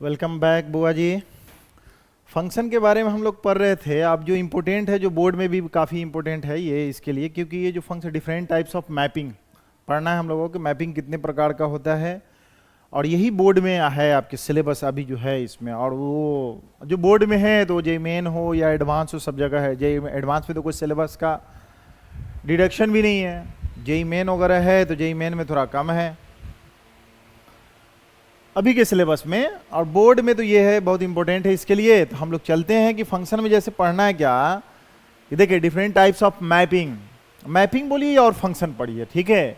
Welcome back बुआ जी। Function के बारे में हम लोग पढ़ रहे थे। अब जो इम्पोर्टेंट है, जो बोर्ड में भी काफ़ी इम्पोर्टेंट है ये इसके लिए, क्योंकि ये जो function different types of mapping पढ़ना है हम लोगों को, मैपिंग कितने प्रकार का होता है, और यही बोर्ड में है आपके सिलेबस अभी जो है इसमें। और वो जो बोर्ड में है तो जे मेन हो या एडवांस हो, सब जगह है। जे एडवांस में तो कोई सिलेबस का डिडक्शन भी नहीं है, जे मेन वगैरह है तो जे मेन में थोड़ा कम है अभी के सिलेबस में, और बोर्ड में तो ये है बहुत इंपॉर्टेंट है इसके लिए। तो हम लोग चलते हैं कि फंक्शन में जैसे पढ़ना है क्या, ये देखिए different types of mapping. Mapping बोलिए और फंक्शन पढ़िए, ठीक है।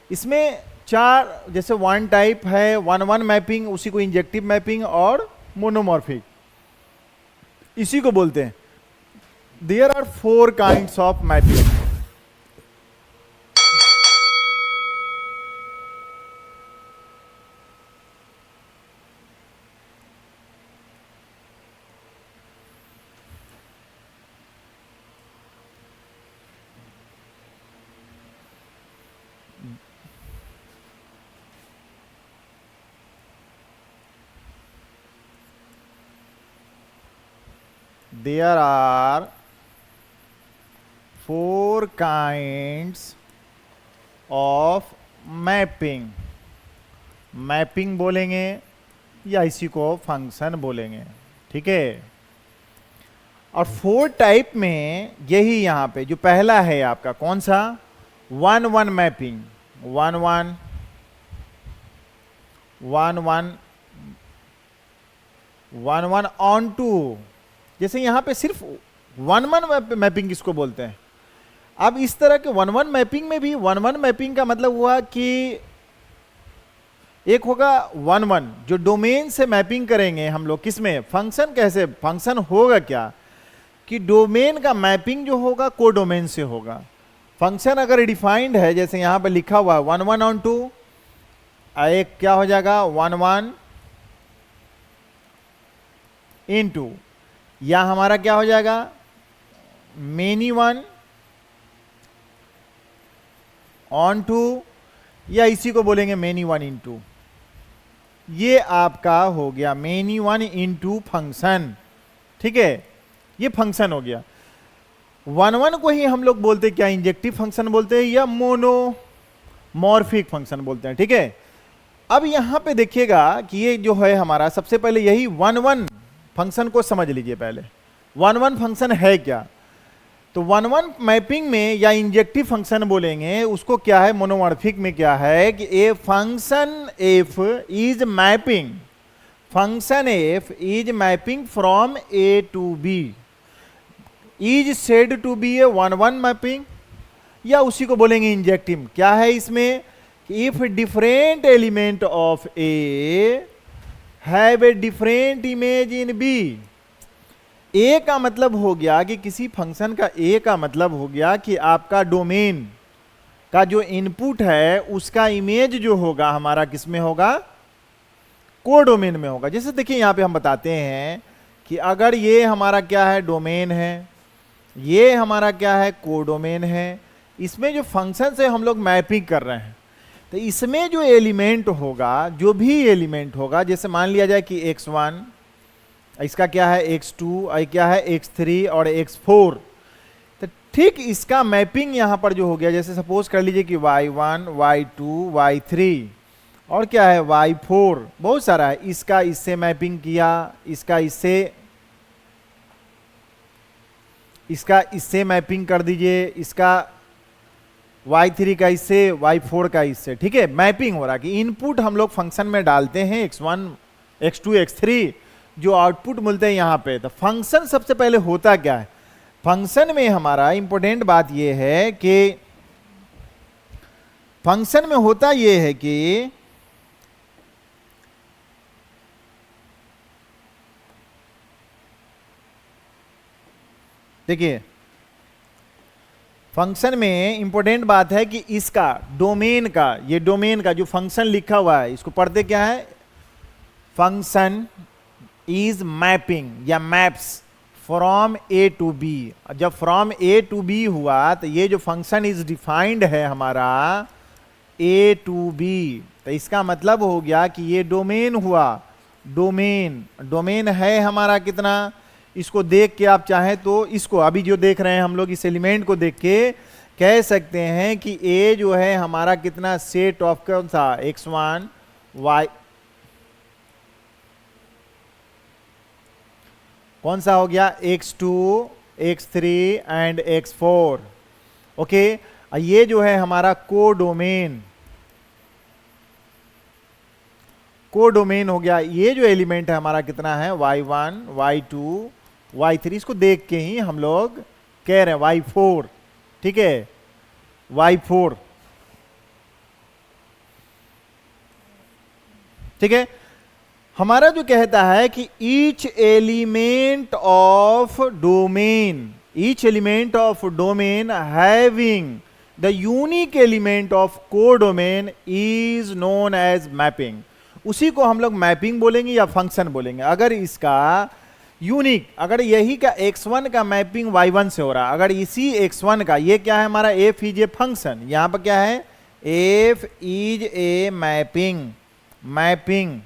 इसमें चार, जैसे वन टाइप है वन वन मैपिंग, उसी को इंजेक्टिव मैपिंग और मोनोमॉर्फिक इसी को बोलते हैं। There are four kinds of mapping. There are four kinds of mapping. Mapping बोलेंगे या इसी को फंक्शन बोलेंगे, ठीक है। और फोर टाइप में यही यहाँ पे जो पहला है आपका कौन सा, one one mapping. One one one one one one onto, जैसे यहाँ पे सिर्फ वन वन मैपिंग किसको बोलते हैं। अब इस तरह के वन वन मैपिंग में भी वन वन मैपिंग का मतलब हुआ कि एक होगा वन वन जो डोमेन से मैपिंग करेंगे हम लोग, किसमें, फंक्शन। कैसे फंक्शन होगा क्या कि डोमेन का मैपिंग जो होगा को डोमेन से होगा। फंक्शन अगर डिफाइंड है, जैसे यहाँ पे लिखा हुआ है वन वन ऑन टू, एक क्या हो जाएगा वन वन इन टू, या हमारा क्या हो जाएगा मेनी वन ऑन टू, या इसी को बोलेंगे मेनी वन इन टू। ये आपका हो गया many one into function, ठीक है। ये फंक्शन हो गया। वन वन को ही हम लोग बोलते क्या, इंजेक्टिव फंक्शन बोलते हैं या मोनोमॉर्फिक फंक्शन बोलते हैं, ठीक है। अब यहां पे देखिएगा कि ये जो है हमारा, सबसे पहले यही वन वन फंक्शन को समझ लीजिए पहले। वन वन फंक्शन है क्या, तो वन वन मैपिंग में या इंजेक्टिव फंक्शन बोलेंगे उसको क्या है, मोनोमॉर्फिक में क्या है कि a function F is mapping, function F is mapping from A to B, is said to be a one one mapping, या उसी को बोलेंगे इंजेक्टिव। क्या है इसमें, if different element of A have a different image in B. A का मतलब हो गया कि किसी फंक्शन का ए का मतलब हो गया कि आपका डोमेन का जो इनपुट है उसका इमेज जो होगा हमारा किसमें होगा, को डोमेन में होगा। जैसे देखिए यहां पे हम बताते हैं कि अगर ये हमारा क्या है डोमेन है, ये हमारा क्या है को डोमेन है, इसमें जो फंक्शन से हम लोग मैपिंग कर रहे हैं, तो इसमें जो एलिमेंट होगा, जो भी एलिमेंट होगा, जैसे मान लिया जाए कि x1, इसका क्या है x2, और क्या है x3 और x4, तो ठीक इसका मैपिंग यहां पर जो हो गया, जैसे सपोज कर लीजिए कि y1 y2 y3 और क्या है y4, बहुत सारा है। इसका इससे मैपिंग किया, इसका इससे मैपिंग कर दीजिए, इसका y3 का इससे, y4 का इससे, ठीक है। मैपिंग हो रहा है कि इनपुट हम लोग फंक्शन में डालते हैं x1 x2 x3, जो आउटपुट मिलते हैं यहां पे। तो फंक्शन सबसे पहले होता क्या है, फंक्शन में हमारा इंपॉर्टेंट बात यह है कि फंक्शन में होता यह है कि देखिए फंक्शन में इंपॉर्टेंट बात है कि इसका डोमेन का, ये डोमेन का जो फंक्शन लिखा हुआ है इसको पढ़ते क्या है, फंक्शन इज मैपिंग या maps from A to B. जब फ्रॉम ए टू बी हुआ तो ये जो फंक्शन इज डिफाइंड है हमारा ए टू बी, तो इसका मतलब हो गया कि ये डोमेन हुआ, डोमेन, डोमेन है हमारा कितना, इसको देख के आप चाहें तो इसको अभी जो देख रहे हैं हम लोग, इस एलिमेंट को देख के कह सकते हैं कि ए जो है हमारा कितना, सेट ऑफ कौन सा, x1 y, कौन सा हो गया, x2 x3 and x4। Okay, ये जो है हमारा कोडोमेन, कोडोमेन हो गया। ये जो एलिमेंट है हमारा कितना है, y1 y2 y3, इसको देख के ही हम लोग कह रहे हैं y4, ठीक है, y4, ठीक है। हमारा जो कहता है कि each element of domain, each element of domain having the unique element of codomain is known as mapping. उसी को हम लोग मैपिंग बोलेंगे या फंक्शन बोलेंगे। अगर इसका यूनिक, अगर यही का x1 का मैपिंग y1 से हो रहा, अगर इसी x1 का, ये क्या है हमारा, f इज ए फंक्शन, यहां पर क्या है, f is a mapping, mapping,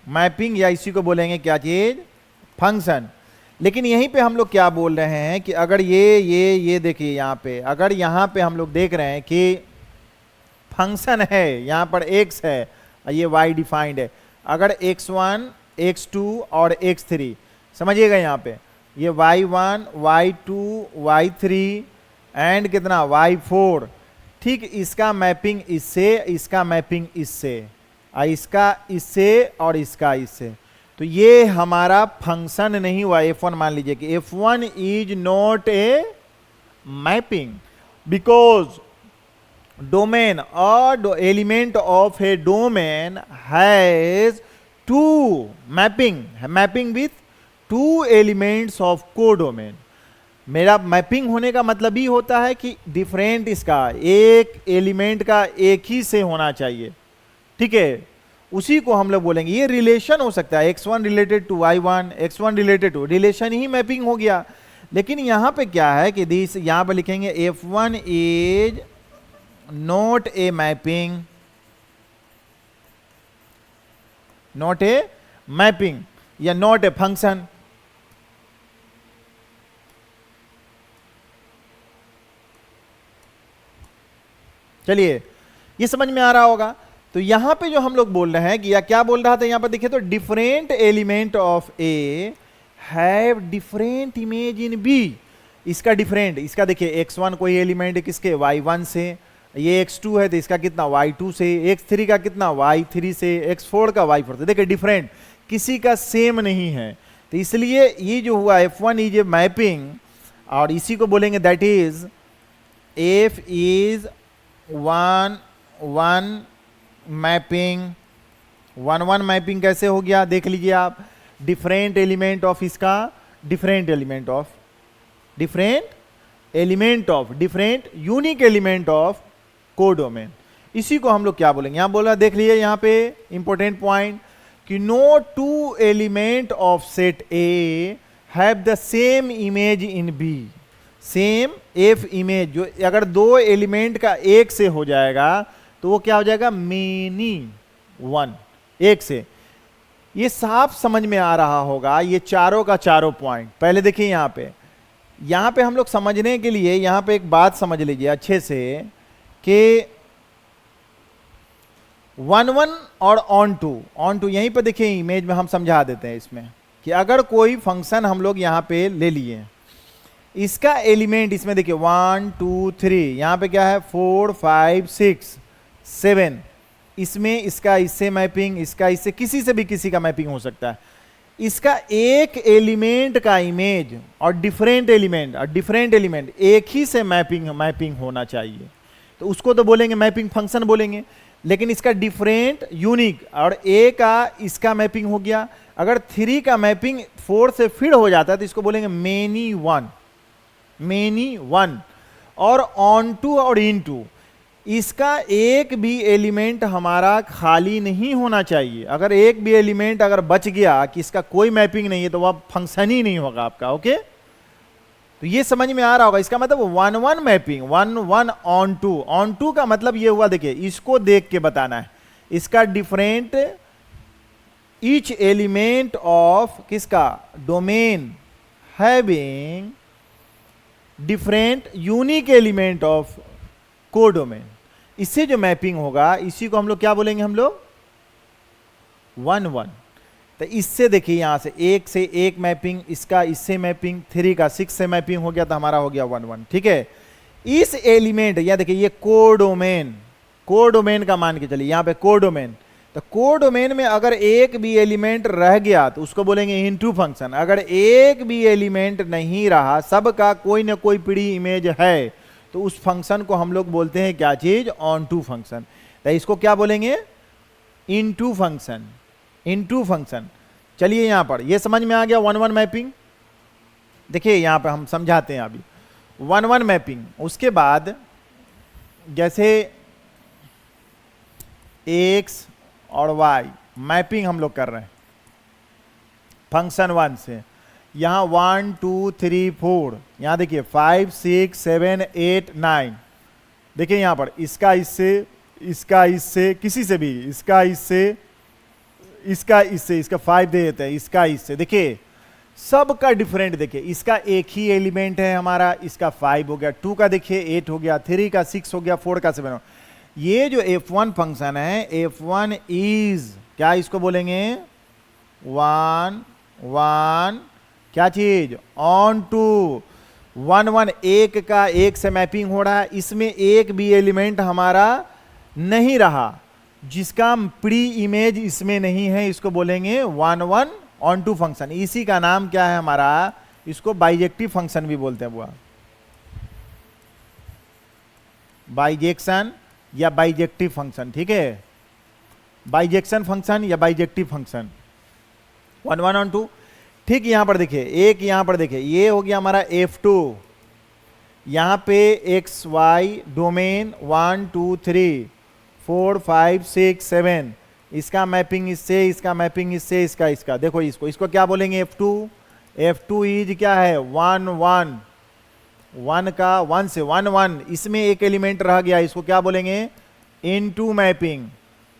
mapping, या इसी को बोलेंगे क्या चीज, फंक्शन। लेकिन यहीं पे हम लोग क्या बोल रहे हैं कि अगर ये देखिए यहाँ पे, अगर यहाँ पे हम लोग देख रहे हैं कि फंक्शन है, यहाँ पर x है, ये y डिफाइंड है, अगर x1 x2 और x3, समझिएगा यहाँ पे ये y1 y2 y3 एंड कितना y4, ठीक, इसका मैपिंग इससे, इसका मैपिंग इससे, इसका इससे और इसका इससे, तो ये हमारा फंक्शन नहीं हुआ। f1 मान लीजिए कि f1 is not a mapping because domain और element of A domain has two mapping, mapping with two elements of codomain. मेरा मैपिंग होने का मतलब ही होता है कि डिफरेंट, इसका एक एलिमेंट का एक ही से होना चाहिए, ठीक है, उसी को हम लोग बोलेंगे। ये रिलेशन हो सकता है x1 related to y1, x1 related to, relation ही मैपिंग हो गया। लेकिन यहां पे क्या है कि दिस, यहां पे लिखेंगे f1 is not a mapping, not a mapping या नॉट ए फंक्शन। चलिए, ये समझ में आ रहा होगा। तो यहां पे जो हम लोग बोल रहे हैं कि, या क्या बोल रहा था यहां पर देखिए, तो different element of A have different image in B. इसका डिफरेंट, इसका देखिए x1 कोई एलिमेंट है किसके, y1 से, ये x2 है तो इसका कितना y2 से, x3 का कितना y3 से, x4 का y4 से। देखिए डिफरेंट, किसी का सेम नहीं है। तो इसलिए ये जो हुआ f1 इज ए मैपिंग, और इसी को बोलेंगे that is f is 1-1 mapping. 1-1 mapping कैसे हो गया, देख लीजिए आप, डिफरेंट एलिमेंट ऑफ इसका, different element of, different element of, different unique element of codomain. इसी को हम लोग क्या बोलेंगे, यहां बोला, देख लीजिए यहां पे इंपॉर्टेंट पॉइंट कि no two element of set A have the same image in B. Same F image, जो अगर दो एलिमेंट का एक से हो जाएगा तो वो क्या हो जाएगा, मेनी वन, एक से। ये साफ समझ में आ रहा होगा, ये चारों का चारों पॉइंट। पहले देखिए यहां पे हम लोग समझने के लिए यहां पे एक बात समझ लीजिए अच्छे से कि 1-1 और ऑन टू यहीं पे देखिए इमेज में हम समझा देते हैं इसमें कि अगर कोई फंक्शन हम लोग यहां पे ले लिए, इसका एलिमेंट इसमें देखिए 1 2 3, यहां पे क्या है 4 5 6 7, इसमें इसका इससे मैपिंग, इसका इससे, किसी से भी किसी का मैपिंग हो सकता है। इसका एक एलिमेंट का इमेज और डिफरेंट एलिमेंट एक ही से मैपिंग होना चाहिए, तो उसको तो बोलेंगे मैपिंग फंक्शन बोलेंगे। लेकिन इसका डिफरेंट यूनिक और ए का इसका मैपिंग हो गया। अगर 3 का मैपिंग 4 से फिर हो जाता है तो इसको बोलेंगे मेनी वन। और ऑन टू और इन टू, इसका एक भी एलिमेंट हमारा खाली नहीं होना चाहिए। अगर एक भी एलिमेंट अगर बच गया कि इसका कोई मैपिंग नहीं है तो वह फंक्शन ही नहीं होगा आपका। ओके, तो ये समझ में आ रहा होगा। इसका मतलब 1-1 मैपिंग, 1-1 ऑन टू का मतलब ये हुआ, देखिए इसको देख के बताना है, इसका डिफरेंट ईच एलिमेंट ऑफ किसका domain having different unique element of codomain. इससे जो मैपिंग होगा इसी को हम लोग क्या बोलेंगे, हम लोग 1-1। तो इससे देखिए यहां से एक से एक मैपिंग, इसका इससे मैपिंग, 3 का 6 से मैपिंग हो गया, तो हमारा हो गया 1-1। ठीक है, इस एलिमेंट या देखिए ये कोडोमेन, कोडोमेन का मान के चलिए यहां पे कोडोमेन, तो कोडोमेन में अगर एक भी एलिमेंट रह गया तो उसको बोलेंगे इनटू फंक्शन। अगर एक भी एलिमेंट नहीं रहा, सबका कोई ना कोई प्री इमेज है, तो उस फंक्शन को हम लोग बोलते हैं क्या चीज, ऑन टू फंक्शन। तो इसको क्या बोलेंगे, इनटू फंक्शन, इनटू फंक्शन। चलिए यहां पर ये समझ में आ गया 1-1 मैपिंग। देखिए यहां पर हम समझाते हैं अभी 1-1 मैपिंग। उसके बाद जैसे x और y मैपिंग हम लोग कर रहे हैं फंक्शन 1 से, यहां 1 2 3 4, यहां देखिए 5 6 7 8 9। देखिए यहां पर इसका इससे, इसका इससे, किसी से भी, इसका इससे, इसका इससे, इसका 5 दे देते हैं, इसका इससे। देखिए सब का डिफरेंट, देखिए इसका एक ही एलिमेंट है हमारा, इसका 5 हो गया, 2 का देखिए 8 हो गया, 3 का 6 हो गया, 4 का 7 हो। ये जो f1 फंक्शन है, f1 इज क्या, इसको बोलेंगे 1-1 क्या चीज, ऑन टू 1-1। एक का एक से मैपिंग हो रहा है, इसमें एक भी एलिमेंट हमारा नहीं रहा, जिसका प्री इमेज इसमें नहीं है, इसको बोलेंगे 1-1 ऑन टू फंक्शन। इसी का नाम क्या है हमारा, इसको बाइजेक्टिव फंक्शन भी बोलते हैं बुआ, बाइजेक्शन या बाइजेक्टिव फंक्शन। ठीक है, बाइजेक्शन फंक्शन या बाइजेक्टिव फंक्शन, 1-1 ऑन टू। ठीक, यहां पर देखिए एक, यहां पर देखिए ये हो गया हमारा f2, यहां पे x y डोमेन 1 2 3 4 5 6 7, इसका मैपिंग इससे, इसका मैपिंग इससे, इसका इसका। देखो इसको क्या बोलेंगे, f2। f2 इज क्या है 1-1, 1 का 1 से 1-1, इसमें एक एलिमेंट रह गया, इसको क्या बोलेंगे, इनटू मैपिंग,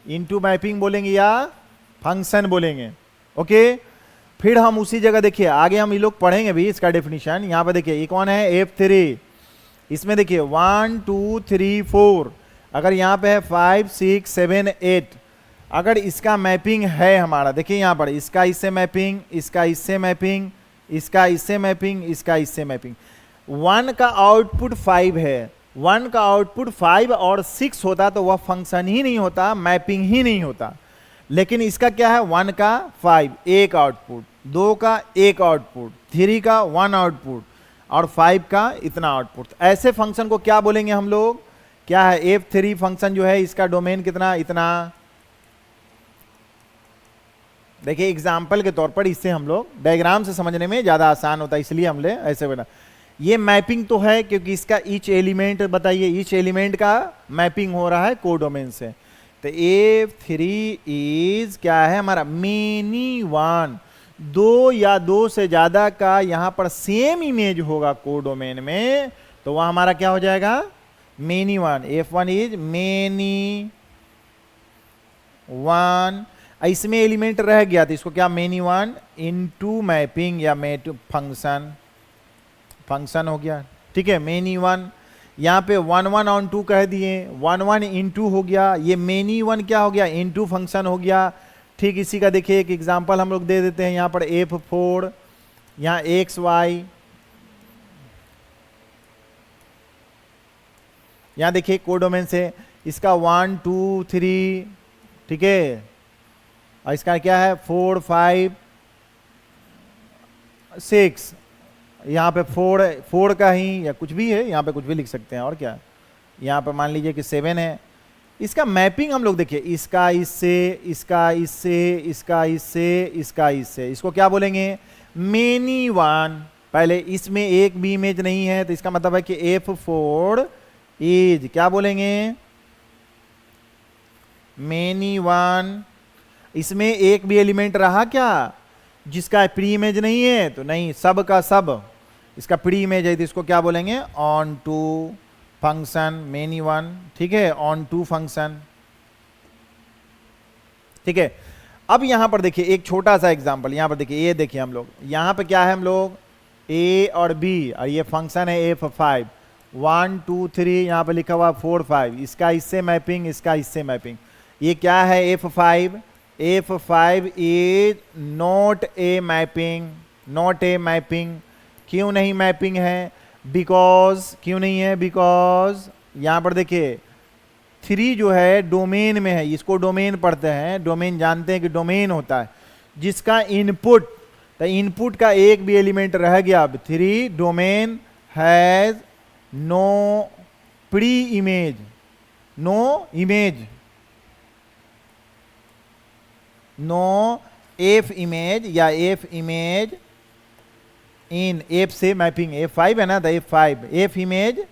इनटू मैपिंग बोलेंगे या फंक्शन बोलेंगे। ओके, फिर हम उसी जगह देखिए आगे हम ये लोग पढ़ेंगे भी इसका डेफिनेशन। यहां पर देखिए ये कौन है, f3, इसमें देखिए 1 2 3 4, अगर यहां पे है 5 6 7 8, अगर इसका मैपिंग है हमारा, देखिए यहां पर इसका इससे मैपिंग, इसका इससे मैपिंग, इसका इससे मैपिंग, इसका इससे मैपिंग। 1 का आउटपुट 5 है, 1 का आउटपुट 5 और 6 होता तो वह फंक्शन ही नहीं होता, मैपिंग ही नहीं होता। लेकिन इसका क्या है, 1 का 5 एक आउटपुट, 2 का एक आउटपुट, 3 का 1 आउटपुट और 5 का इतना आउटपुट। ऐसे फंक्शन को क्या बोलेंगे हम लोग, क्या है, f3 फंक्शन जो है इसका डोमेन कितना, इतना। देखिए एग्जाम्पल के तौर पर इससे हम लोग डायग्राम से समझने में ज्यादा आसान होता है, इसलिए हमने ऐसे बना। ये मैपिंग तो है क्योंकि इसका ईच एलिमेंट, बताइए ईच एलिमेंट का मैपिंग हो रहा है कोडोमेन से। तो f3 इज क्या है हमारा, मेनी वन, 2 या 2 से ज्यादा का यहां पर सेम इमेज होगा कोडोमेन में, तो वह हमारा क्या हो जाएगा, many one. f1 is many one, इसमें एलिमेंट रह गया तो इसको क्या, मेनी वन इनटू मैपिंग या फंक्शन, फंक्शन हो गया। ठीक है, मेनी वन, यहाँ पे 1-1 ऑन टू कह दिए, 1-1 इनटू हो गया, ये मेनी वन क्या हो गया, इनटू फंक्शन हो गया। ठीक, इसी का देखिए एक एग्जांपल हम लोग दे देते हैं, यहाँ पर f4, यहाँ x y, यहाँ देखिए कोडोमेन से इसका 1 2 3, ठीक है, और इसका क्या है 4 5 6, यहाँ पे 4 का ही या कुछ भी है, यहाँ पे कुछ भी लिख सकते हैं, और क्या, यहाँ पे मान लीजिए कि 7 है। इसका मैपिंग हम लोग देखिए, इसका इससे, इसका इससे, इसका इससे, इसका इससे, इसको क्या बोलेंगे, मेनी वन। पहले इसमें एक भी इमेज नहीं है तो इसका मतलब है कि f4 इज क्या बोलेंगे, मेनी वन। इसमें एक भी एलिमेंट रहा क्या जिसका प्री इमेज नहीं है, तो नहीं, सब का सब इसका प्री इमेज है, तो इसको क्या बोलेंगे, onto function, many one. ठीक है, ऑन टू फंक्शन। ठीक है, अब यहां पर देखिए एक छोटा सा एग्जांपल, यहां पर देखिए, ये देखिए हम लोग यहां पे क्या है, हम लोग ए और बी, और ये फंक्शन है f5, 1 2 3, यहां पे लिखा हुआ 4 5, इसका इससे मैपिंग, इसका इससे मैपिंग। ये क्या है f5, f5 is not a mapping, not a mapping. क्यों नहीं मैपिंग है? बिकॉज, क्यों नहीं है? बिकॉज यहां पर देखिए 3 जो है डोमेन में है, इसको डोमेन पढ़ते हैं, डोमेन जानते हैं कि डोमेन होता है जिसका इनपुट, तो इनपुट का एक भी एलिमेंट रह गया। अब 3 domain has no pre image, no image, no F image या एफ इमेज इन, एफ से मैपिंग, F5 है ना, तो F5 एफ इमेज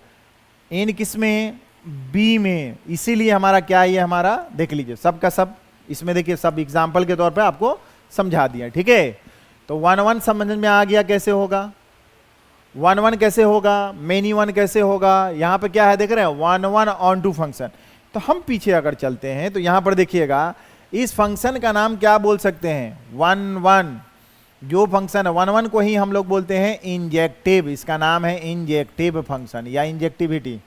इन किसमें? बी में। इसीलिए हमारा क्या है, ये हमारा देख लीजिए सबका सब, इसमें देखिए सब एग्जाम्पल के तौर पे आपको समझा दिया, ठीक है। तो 1 1 समझ में आ गया कैसे होगा, 1 1 कैसे होगा, मेनी 1 कैसे होगा। यहां पे क्या है देख रहे हैं, 1 1 ऑन टू फंक्शन। तो हम पीछे अगर चलते हैं तो यहां पर देखिएगा इस फंक्शन का नाम क्या बोल सकते हैं, 1 1, जो फंक्शन है 1 1 को ही हम लोग बोलते हैं इंजेक्टिव, इसका नाम है इंजेक्टिव फंक्शन या इंजेक्टिविटी।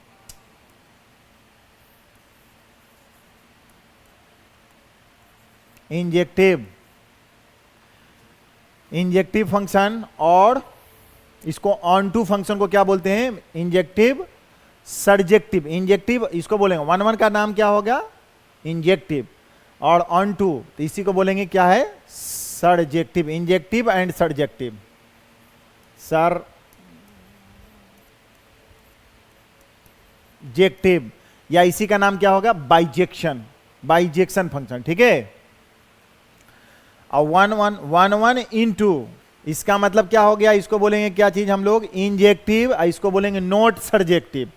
इंजेक्टिव, इंजेक्टिव फंक्शन, और इसको ऑन टू फंक्शन को क्या बोलते हैं, इंजेक्टिव सर्जेक्टिव। इंजेक्टिव इसको बोलेंगे, 1 1 का नाम क्या हो गया, इंजेक्टिव, और ऑन टू तो इसी को बोलेंगे क्या है, surjective. Injective and surjective, surjective, या इसी का नाम क्या होगा, बाइजेक्शन, बाइजेक्शन फंक्शन, ठीक है। और 1 1 इनटू, इसका मतलब क्या हो गया, इसको बोलेंगे क्या चीज हम लोग, इंजेक्टिव, इसको बोलेंगे नॉट सर्जेक्टिव,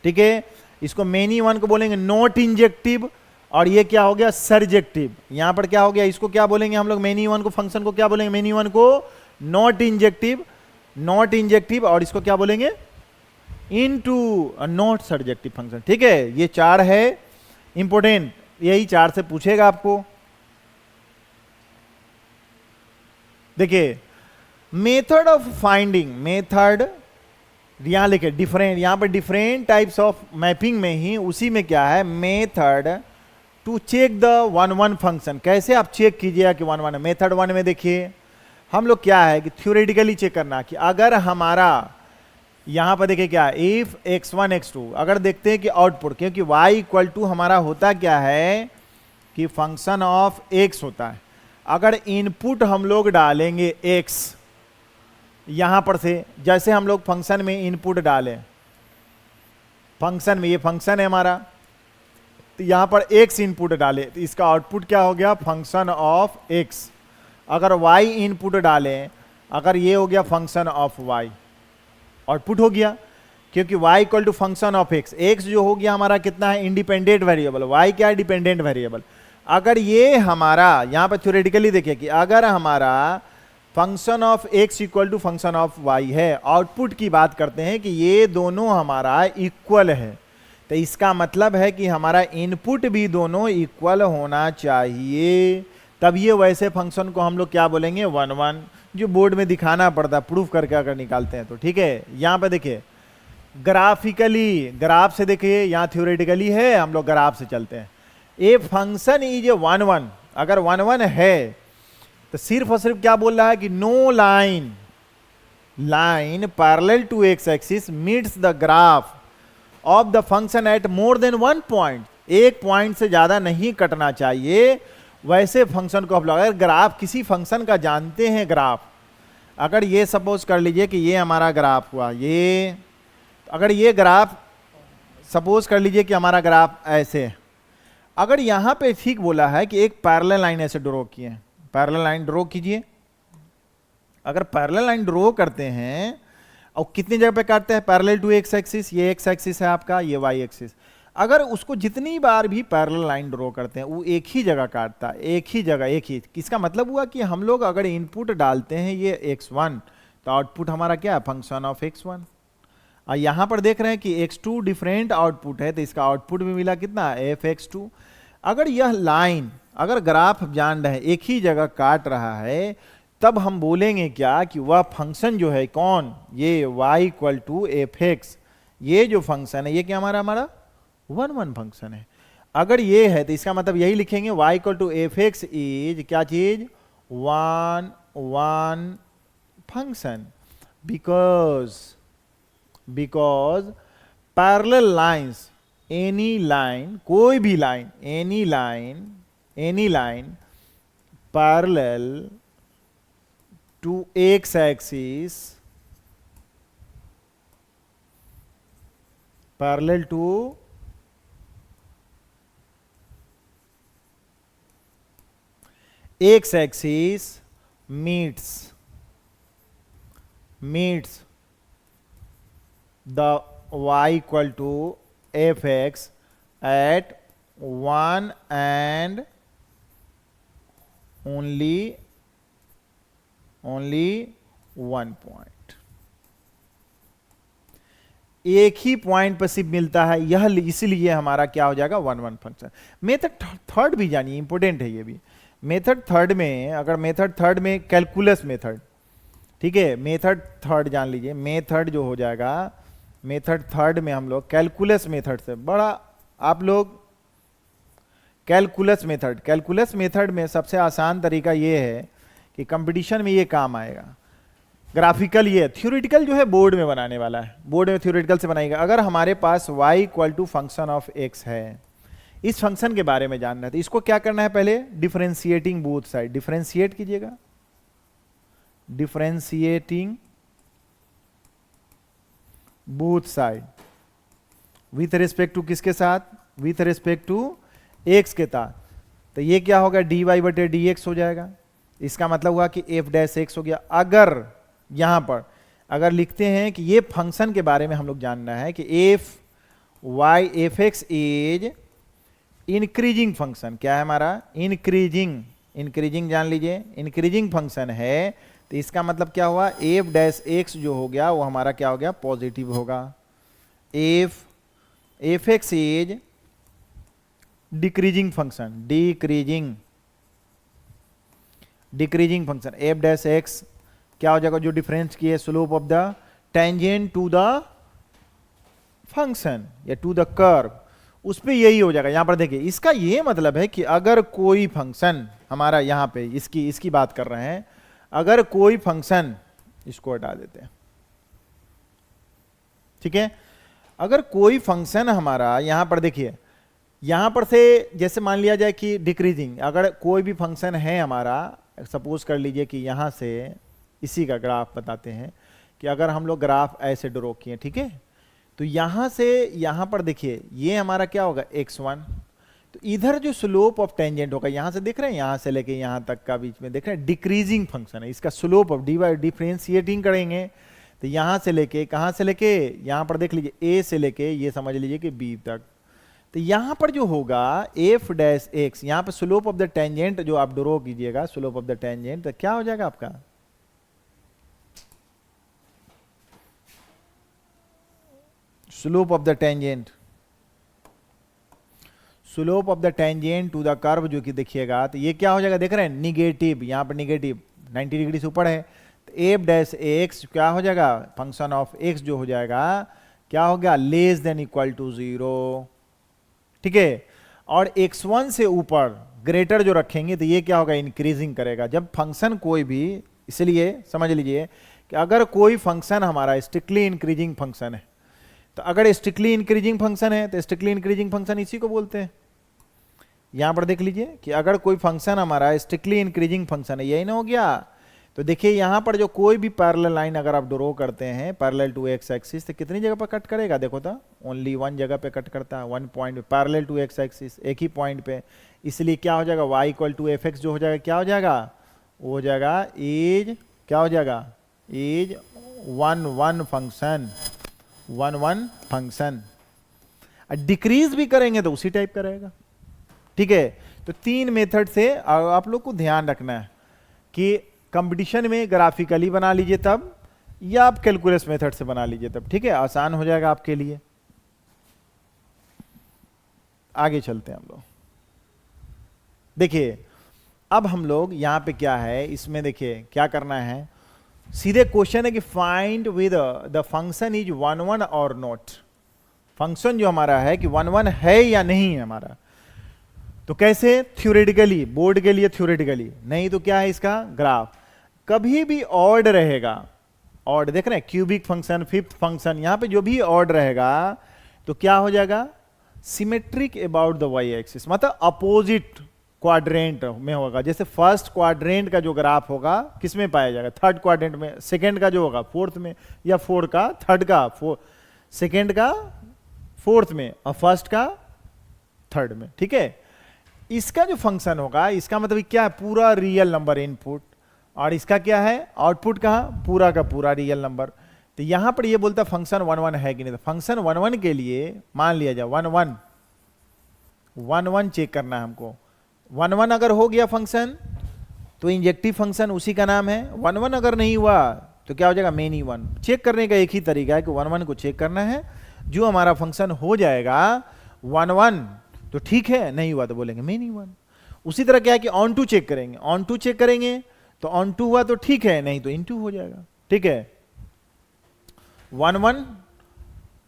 ठीक है। इसको मेनी 1 को बोलेंगे नॉट इंजेक्टिव, और ये क्या हो गया, सर्जेक्टिव। यहां पर क्या हो गया, इसको क्या बोलेंगे हम लोग, मेनी 1 को, फंक्शन को क्या बोलेंगे, मेनी 1 को नॉट इंजेक्टिव, नॉट इंजेक्टिव, और इसको क्या बोलेंगे, इनटू नॉट सर्जेक्टिव फंक्शन, ठीक है। ये 4 है इंपोर्टेंट, यही 4 से पूछेगा आपको। देखिए मेथड ऑफ फाइंडिंग, मेथड यहां लिखे डिफरेंट, यहां पर डिफरेंट टाइप्स ऑफ मैपिंग में ही उसी में क्या है, method to check the 1 1 function. कैसे आप चेक कीजिएगा कि 1 1 है। मेथड 1 में देखिए हम लोग क्या है कि थ्योरेटिकली चेक करना कि अगर हमारा यहां पर देखिए क्या, इफ x1 x2, अगर देखते हैं कि आउटपुट, क्योंकि y इक्वल टू हमारा होता क्या है कि फंक्शन ऑफ x होता है। अगर इनपुट हम लोग डालेंगे x यहां पर से, जैसे हम लोग फंक्शन में इनपुट डालें, फंक्शन में ये फंक्शन है हमारा, तो यहां पर x इनपुट डाले तो इसका आउटपुट क्या हो गया, फंक्शन ऑफ x। अगर y इनपुट डालें, अगर ये हो गया फंक्शन ऑफ y, आउटपुट हो गया, क्योंकि y equal to function of x, x जो हो गया हमारा कितना है, इंडिपेंडेंट वेरिएबल, y क्या है, डिपेंडेंट वेरिएबल। अगर ये हमारा यहां पर थ्योरेटिकली देखिए कि अगर हमारा function of x equal to function of y है, आउटपुट की बात करते हैं कि ये दोनों हमारा इक्वल है, तो इसका मतलब है कि हमारा इनपुट भी दोनों इक्वल होना चाहिए, तब ये वैसे फंक्शन को हम लोग क्या बोलेंगे, 1 1, जो बोर्ड में दिखाना पड़ता, प्रूफ करके अगर निकालते हैं तो, ठीक है। यहां पे देखिए ग्राफिकली, ग्राफ से देखिए, यहां थ्योरेटिकली है, हम लोग ग्राफ से चलते हैं। ए फंक्शन इज 1 1, अगर 1 1 है तो सिर्फ और सिर्फ क्या बोल रहा है कि no line, line parallel to x axis meets the graph of the function at more than 1 point, एक पॉइंट से ज्यादा नहीं कटना चाहिए, वैसे फंक्शन को हम लोग, अगर ग्राफ किसी फंक्शन का जानते हैं, ग्राफ अगर ये सपोज कर लीजिए कि ये हमारा ग्राफ हुआ, ये अगर ये ग्राफ सपोज कर लीजिए कि हमारा ग्राफ ऐसे, अगर यहां पे ठीक बोला है कि एक पैरेलल लाइन ऐसे ड्रॉ किए, पैरेलल लाइन ड्रॉ कीजिए, अगर पैरेलल लाइन ड्रॉ करते हैं और कितनी जगह पे काटते हैं, पैरेलल टू एक्स एक्सिस, ये एक्स एक्सिस है आपका, ये वाई एक्सिस, अगर उसको जितनी बार भी पैरेलल लाइन ड्रॉ करते हैं वो एक ही जगह काटता है, एक ही जगह, एक ही। इसका मतलब हुआ कि हम लोग अगर इनपुट डालते हैं ये x1 तो आउटपुट हमारा क्या है, फंक्शन ऑफ x1। और यहां पर देख रहे हैं कि x2 डिफरेंट आउटपुट है, तो इसका आउटपुट भी मिला कितना, fx2। अगर यह लाइन, अगर ग्राफ जान रहे एक ही जगह काट रहा है, तब हम बोलेंगे क्या कि वह फंक्शन जो है कौन, ये y equal to f x, ये जो फंक्शन है ये क्या हमारा हमारा 1 1 फंक्शन है। अगर ये है तो इसका मतलब यही लिखेंगे y equal to f x is क्या चीज, 1 1 function, because parallel lines, any line, कोई भी लाइन, any line parallel to x axis, parallel to x axis meets the y equal to fx at 1 and only 1 point. एक ही point पर सिर्फ मिलता है यह, इसलिए हमारा क्या हो जाएगा 1 1 फंक्शन। मेथड थर्ड भी जानिए, इंपॉर्टेंट है ये भी। मेथड थर्ड में, अगर मेथड थर्ड में कैलकुलस मेथड, ठीक है, मेथड थर्ड जान लीजिए, मेथड जो हो जाएगा, मेथड थर्ड में हम लोग कैलकुलस मेथड से बड़ा, आप लोग कैलकुलस मेथड में सबसे आसान तरीका ये है कि कंपटीशन में ये काम आएगा। ग्राफिकल ये, थ्योरेटिकल जो है बोर्ड में बनाने वाला है, बोर्ड में थ्योरेटिकल से बनाएगा। अगर हमारे पास y equal to function of x है, इस फंक्शन के बारे में जानना है तो इसको क्या करना है, पहले डिफरेंशिएटिंग बोथ साइड, डिफरेंशिएट कीजिएगा, differentiating both side with respect to किसके साथ, विथ रिस्पेक्ट टू x के साथ। तो ये क्या होगा, dy बटे dx हो जाएगा। इसका मतलब हुआ कि f डैश x हो गया। अगर यहां पर अगर लिखते हैं कि ये फंक्शन के बारे में हम लोग जानना है कि F x is increasing function, क्या है हमारा, इंक्रीजिंग जान लीजिए, इंक्रीजिंग फंक्शन है, तो इसका मतलब क्या हुआ, एफ डैश एक्स जो हो गया वो हमारा क्या हो गया, पॉजिटिव होगा। F x is decreasing function, decreasing function, f dash x क्या हो जाएगा, जो डिफरेंस की है slope of the tangent to the function या टू द कर्व, उस पे यही हो जाएगा। यहां पर देखिए, इसका ये मतलब है कि अगर कोई फंक्शन हमारा यहां पे इसकी बात कर रहे हैं, अगर कोई फंक्शन, इसको हटा देते हैं, ठीक है, अगर कोई फंक्शन हमारा यहां पर देखिए, यहां पर से जैसे मान लिया जाए कि डिक्रीजिंग, अगर कोई भी फंक्शन है हमारा, सपोज कर लीजिए कि यहां से इसी का ग्राफ बताते हैं कि अगर हम लोग ग्राफ ऐसे ड्रॉ किए, ठीक है, तो यहां से यहां पर देखिए ये हमारा क्या होगा x1, तो इधर जो स्लोप ऑफ टेंजेंट होगा, यहां से देख रहे हैं, यहां से लेके यहां तक का बीच में देख रहे हैं, डिक्रीजिंग फंक्शन है, इसका स्लोप ऑफ डिफरेंशिएटिंग करेंगे तो यहां से लेके कहां से लेके, यहां पर देख लीजिए a से लेके ये समझ लीजिए कि b तक, तो यहां पर जो होगा f डैश x, यहां पर स्लोप ऑफ द टेंजेंट जो आप ड्रॉ कीजिएगा, स्लोप ऑफ द टेंजेंट, तो क्या हो जाएगा आपका, slope of the tangent, slope of the tangent to the curve जो कि देखिएगा, तो ये क्या हो जाएगा, देख रहे हैं निगेटिव, यहां पर निगेटिव 90 डिग्री से ऊपर है, तो एफ डैश एक्स क्या हो जाएगा, फंक्शन ऑफ एक्स जो हो जाएगा क्या हो गया, लेस देन इक्वल टू 0, ठीक है, और x1 से ऊपर ग्रेटर जो रखेंगे तो ये क्या होगा, इंक्रीजिंग करेगा। जब फंक्शन कोई भी, इसलिए समझ लीजिए कि अगर कोई फंक्शन हमारा स्ट्रिक्टली इंक्रीजिंग फंक्शन है, तो अगर स्ट्रिक्टली इंक्रीजिंग फंक्शन है तो स्ट्रिक्टली इंक्रीजिंग फंक्शन इसी को बोलते हैं। यहां पर देख लीजिए कि अगर कोई फंक्शन हमारा स्ट्रिक्टली इंक्रीजिंग फंक्शन है, यही ना हो गया, तो देखिए यहां पर जो कोई भी पैरेलल लाइन अगर आप ड्रॉ करते हैं पैरेलल टू एक्स एक्सिस, तो कितनी जगह पर कट करेगा, देखो तो ओनली 1 जगह पे कट करता है, 1 पॉइंट पे पैरेलल टू एक्स एक्सिस, एक ही पॉइंट पे, इसलिए क्या हो जाएगा, y equal to f x जो हो जाएगा, क्या हो जाएगा, वो हो जाएगा इज, क्या हो जाएगा, इज 1 1 फंक्शन, 1 1 फंक्शन। डिक्रीज भी करेंगे तो उसी टाइप का रहेगा, ठीक है। तो 3 मेथड से आप लोग को ध्यान रखना है कि कंपटीशन में ग्राफिकली बना लीजिए तब, या आप कैलकुलस मेथड से बना लीजिए तब, ठीक है, आसान हो जाएगा आपके लिए। आगे चलते हैं हम लोग। देखिए अब हम लोग यहाँ पे क्या है, इसमें देखिए क्या करना है, सीधे क्वेश्चन है कि find with the function is 1 1 और नॉट। फंक्शन जो हमारा है कि 1 1 है या नहीं है हमारा। तो कैसे, थ्योरेटिकली, बोर्ड के लिए थ्योरेटिकली, नहीं तो क्या है इसका ग्राफ। कभी भी ऑड रहेगा, ऑड देख रहे हैं, क्यूबिक फंक्शन, फिफ्थ फंक्शन, यहां पे जो भी ऑड रहेगा तो क्या हो जाएगा, symmetric about the y axis, मतलब अपोजिट क्वाड्रेंट में होगा। जैसे फर्स्ट क्वाड्रेंट का जो ग्राफ होगा किस में पाया जाएगा, थर्ड क्वाड्रेंट में, सेकंड का जो होगा फोर्थ में, या फोर्थ का थर्ड का, सेकंड का फोर्थ में, और फर्स्ट का थर्ड में, ठीक है। इसका जो फंक्शन होगा, इसका मतलब क्या है, पूरा रियल नंबर इनपुट, और इसका क्या है आउटपुट, कहा पूरा का पूरा रियल नंबर। तो यहां पर ये बोलता है फंक्शन 1 1 है कि नहीं। तो फंक्शन 1 1 के लिए मान लिया जाए 1 1 1 1 चेक करना है हमको। 1 1 अगर हो गया फंक्शन तो इंजेक्टिव फंक्शन उसी का नाम है। 1 1 अगर नहीं हुआ तो क्या हो जाएगा, मेनी 1। चेक करने का एक ही तरीका है कि 1 1 को चेक करना है। जो हमारा फंक्शन हो जाएगा 1 1 तो ठीक है, नहीं हुआ तो बोलेंगे मेनी 1। उसी तरह क्या है कि ऑन टू चेक करेंगे, ऑन टू चेक करेंगे तो ऑन टू हुआ तो ठीक है, नहीं तो इन टू हो जाएगा, ठीक है। 1 1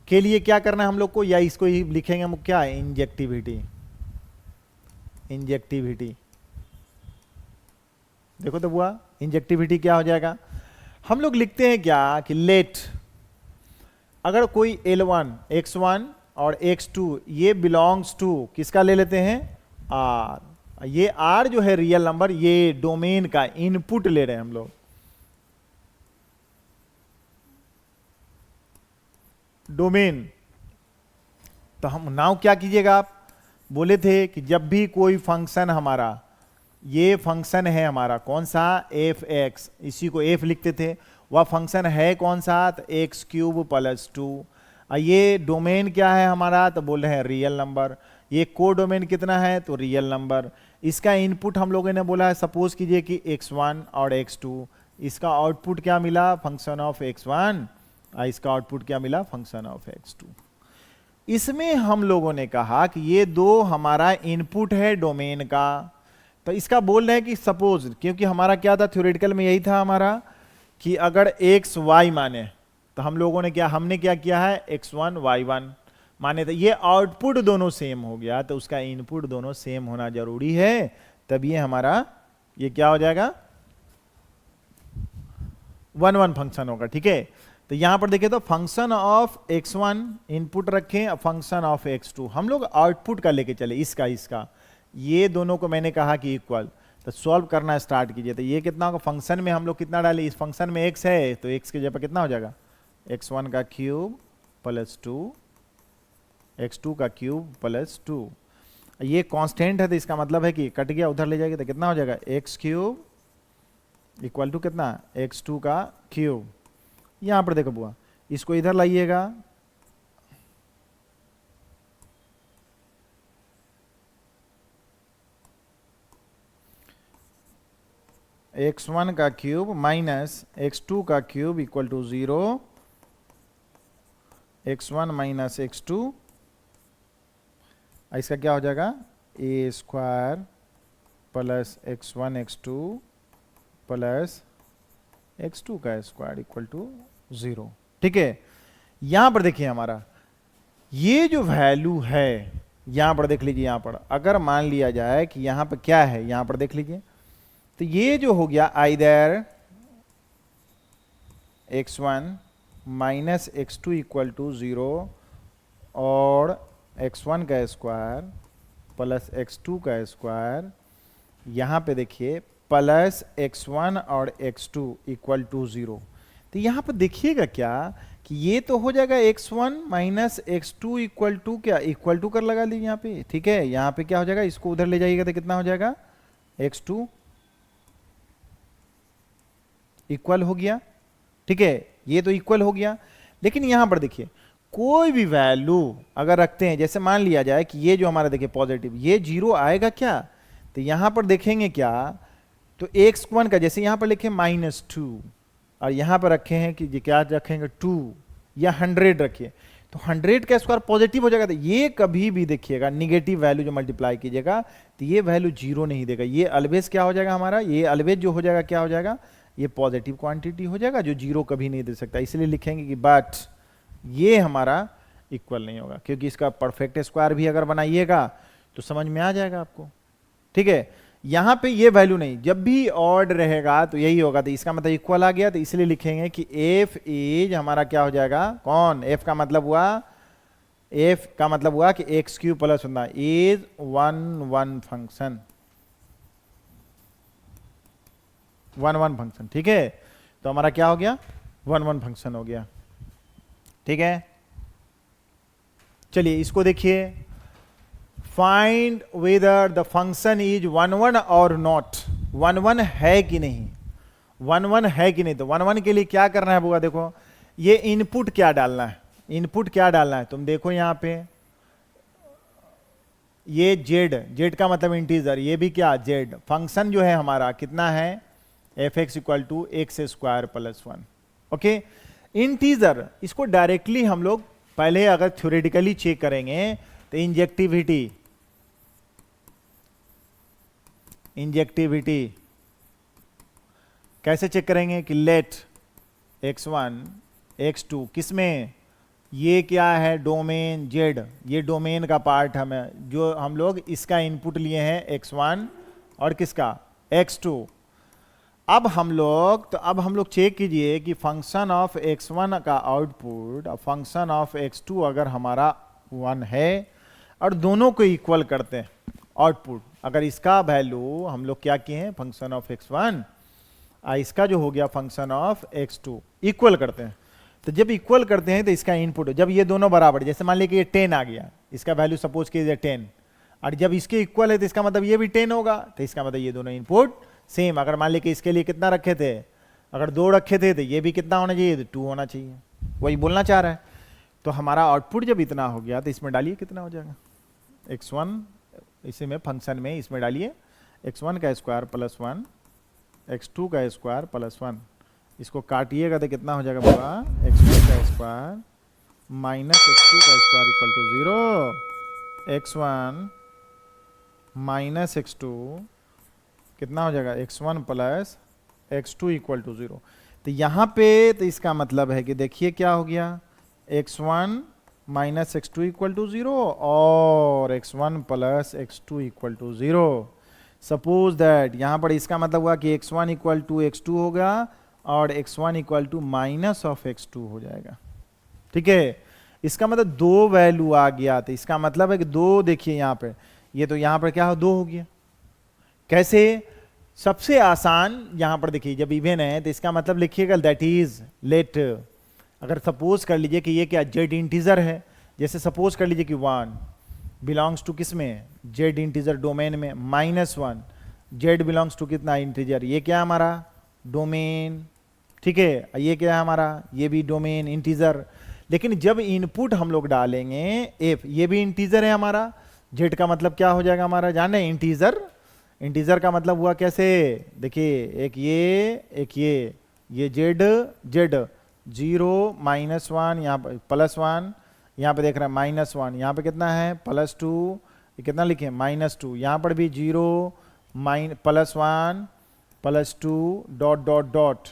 के लिए क्या करना है हम लोग को, या इसको ही लिखेंगे हम क्या, इंजेक्टिविटी। इंजेक्टिविटी देखो तो बुआ, इंजेक्टिविटी क्या हो जाएगा, हम लोग लिखते हैं क्या कि लेट, अगर कोई L1 x1 और x2 ये बिलोंग्स टू किसका ले लेते हैं, R। ये R जो है रियल नंबर, ये डोमेन का इनपुट ले रहे हैं हम लोग। डोमेन, तो हम नाउ क्या कीजिएगा, आप बोले थे कि जब भी कोई फंक्शन हमारा, ये फंक्शन है हमारा कौन सा, एफ एक्स, इसी को एफ लिखते थे, वह फंक्शन है कौन सा, तो एक्स क्यूब प्लस 2। ये डोमेन क्या है हमारा, तो बोल रहे हैं रियल नंबर। ये को डोमेन कितना है, तो रियल नंबर। इसका इनपुट हम लोगों ने बोला है, सपोज कीजिए कि x1 और x2, इसका आउटपुट क्या मिला, फंक्शन ऑफ x1, और इसका आउटपुट क्या मिला, फंक्शन ऑफ x2। इसमें हम लोगों ने कहा कि ये दो हमारा इनपुट है डोमेन का। तो इसका बोल रहे हैं कि सपोज, क्योंकि हमारा क्या था थ्योरेटिकल में, यही था हमारा कि अगर x y माने तो हम लोगों ने क्या, हमने क्या किया है, x1 y1 माने, तो ये आउटपुट दोनों सेम हो गया, तो उसका इनपुट दोनों सेम होना जरूरी है, तब ये हमारा ये क्या हो जाएगा, 1 1 फंक्शन होगा, ठीक है। तो यहां पर देखिए तो फंक्शन ऑफ x1 इनपुट रखें, फंक्शन ऑफ x2, हम लोग आउटपुट का लेके चले, इसका ये दोनों को मैंने कहा कि इक्वल। तो सॉल्व करना स्टार्ट कीजिए। तो ये कितना होगा, फंक्शन में हम लोग कितना डाले, इस फंक्शन में x है तो x के जगह कितना हो जाएगा, x1 का क्यूब प्लस 2, x2 का क्यूब प्लस 2। ये कांस्टेंट है तो इसका मतलब है कि कट गया, उधर ले जाएगा तो कितना हो जाएगा, x क्यूब इक्वल टू कितना, x2 का क्यूब। यहां पर देखो बुआ, इसको इधर लाइएगा, x1 का क्यूब माइनस x2 का cube equal to 0, x1 minus x2, इसका क्या हो जाएगा, ए square plus x1 x2 plus x2 का स्क्वायर इक्वल टू 0, ठीक है। यहां पर देखिए हमारा ये जो वैल्यू है, यहां पर देख लीजिए, यहां पर अगर मान लिया जाए कि यहां पर क्या है, यहां पर देख लीजिए, तो ये जो हो गया either x1 minus x2 equal to 0 और x1 का स्क्वायर प्लस x2 का स्क्वायर, यहां पे देखिए प्लस x1 और x2 इक्वल टू 0। तो यहां पर देखिएगा क्या कि ये तो हो जाएगा x1 minus x2 equal to क्या, इक्वल टू कर लगा लीजिए यहाँ पे, ठीक है। यहाँ पे क्या हो जाएगा, इसको उधर ले जाइएगा तो कितना हो जाएगा, x2 इक्वल हो गया, ठीक है। ये तो इक्वल हो गया, लेकिन यहां पर देखिए कोई भी वैल्यू अगर रखते हैं, जैसे मान लिया जाए कि ये जो हमारा देखिए पॉजिटिव, ये 0 आएगा क्या, तो यहां पर देखेंगे क्या, तो x1 का जैसे यहां पर लिखे -2 और यहां पर रखे हैं कि क्या रखेंगे 2 या 100 रखिए, तो 100 का स्क्वायर पॉजिटिव हो जाएगा। तो ये कभी भी देखिएगा निगेटिव वैल्यू जो मल्टीप्लाई कीजिएगा तो ये वैल्यू जीरो नहीं देगा, ये ऑलवेज क्या हो जाएगा हमारा, ये ऑलवेज जो हो जाएगा क्या हो जाएगा, ये पॉजिटिव क्वांटिटी हो जाएगा जो जीरो कभी नहीं दे सकता। इसलिए लिखेंगे कि बट ये हमारा इक्वल नहीं होगा, क्योंकि इसका परफेक्ट स्क्वायर भी अगर बनाइएगा तो समझ में आ जाएगा आपको। ठीक है, यहां पे ये वैल्यू नहीं, जब भी ऑड रहेगा तो यही होगा, तो इसका मतलब इक्वल आ गया। तो इसलिए लिखेंगे कि एफ इज हमारा क्या हो जाएगा, कौन, एफ का मतलब हुआ, एफ का मतलब हुआ कि एक्स क्यू प्लस होना इज 1 1 फंक्शन, 1 1 फंक्शन। ठीक है, तो हमारा क्या हो गया, 1 1 फंक्शन हो गया। ठीक है, चलिए इसको देखिए, find whether the function is 1 1 और नॉट, 1 1 है कि नहीं, 1 1 है कि नहीं। तो 1 1 के लिए क्या करना है बुआ, देखो ये इनपुट क्या डालना है, इनपुट क्या डालना है, तुम देखो यहां पे ये जेड का मतलब इंटीजर, ये भी क्या जेड, फंक्शन जो है हमारा कितना है, f x equal to x square plus 1। Okay, integer, इसको डायरेक्टली हम लोग पहले अगर थ्योरेटिकली चेक करेंगे तो इंजेक्टिविटी कैसे चेक करेंगे कि लेट x1 x2 किसमें, ये क्या है डोमेन जेड, ये डोमेन का पार्ट हमें जो हम लोग इसका इनपुट लिए हैं x1 और किसका x2। अब हम लोग चेक कीजिए कि फंक्शन ऑफ x1 का आउटपुट और फंक्शन ऑफ x2 अगर हमारा 1 है और दोनों को इक्वल करते हैं आउटपुट, अगर इसका वैल्यू हम लोग क्या किए हैं फंक्शन ऑफ x1 इसका जो हो गया फंक्शन ऑफ x2 इक्वल करते हैं, तो जब इक्वल करते हैं तो इसका इनपुट, जब ये दोनों बराबर, जैसे मान लीजिए कि ये 10 आ गया, इसका वैल्यू सपोज कीजिए 10, और जब इसके इक्वल है तो इसका मतलब ये भी 10 होगा, तो इसका मतलब ये दोनों इनपुट सेम। अगर मान लीजिए कि इसके लिए कितना रखे थे, अगर 2 रखे थे तो ये भी कितना होना चाहिए, तो 2 होना चाहिए, वही बोलना चाह रहा है। तो हमारा आउटपुट जब इतना हो गया तो इसमें डालिए कितना हो जाएगा, x1 इसी में फंक्शन में इसमें डालिए x1 का स्क्वायर प्लस 1 x2 का स्क्वायर प्लस 1, इसको काटिएगा तो कितना हो जाएगा बाबा, x1 का स्क्वायर माइनस x2 का square equal to 0, x1 minus x2 कितना हो जाएगा, x1 plus x2 equal to 0। तो यहाँ पे तो इसका मतलब है कि देखिए क्या हो गया, x1 minus x2 equal to 0 और x1 plus x2 equal to 0। Suppose that यहाँ पर इसका मतलब हुआ कि x1 इक्वल टू x2 होगा और x1 equal to minus of x2 हो जाएगा। ठीक है, इसका मतलब 2 वैल्यू आ गया, तो इसका मतलब है कि 2, देखिए यहाँ पे ये तो यहाँ पर क्या हो 2 हो गया। कैसे, सबसे आसान यहाँ पर देखिए जब इवन है तो इसका मतलब लिखिएगा दैट इज लेट, अगर सपोज कर लीजिए कि ये क्या जेड इंटीजर है, जैसे सपोज कर लीजिए कि 1 बिलोंग्स टू किस में, जेड इंटीजर डोमेन में, -1 जेड बिलोंग्स टू कितना इंटीजर, ये क्या हमारा डोमेन। ठीक है, ये क्या है हमारा, ये भी डोमेन इंटीजर। लेकिन जब इनपुट हम लोग डालेंगे एफ, ये भी इंटीजर है हमारा, जेड का मतलब क्या हो जाएगा हमारा, जाने इंटीजर, इंटीजर का मतलब हुआ कैसे, देखिए एक ये जेड 0 -1 यहाँ पर +1, यहाँ पे देख रहे हैं -1, यहाँ पे कितना है +2, ये कितना लिखे -2, यहाँ पर भी 0 +1 +2 डॉट डॉट डॉट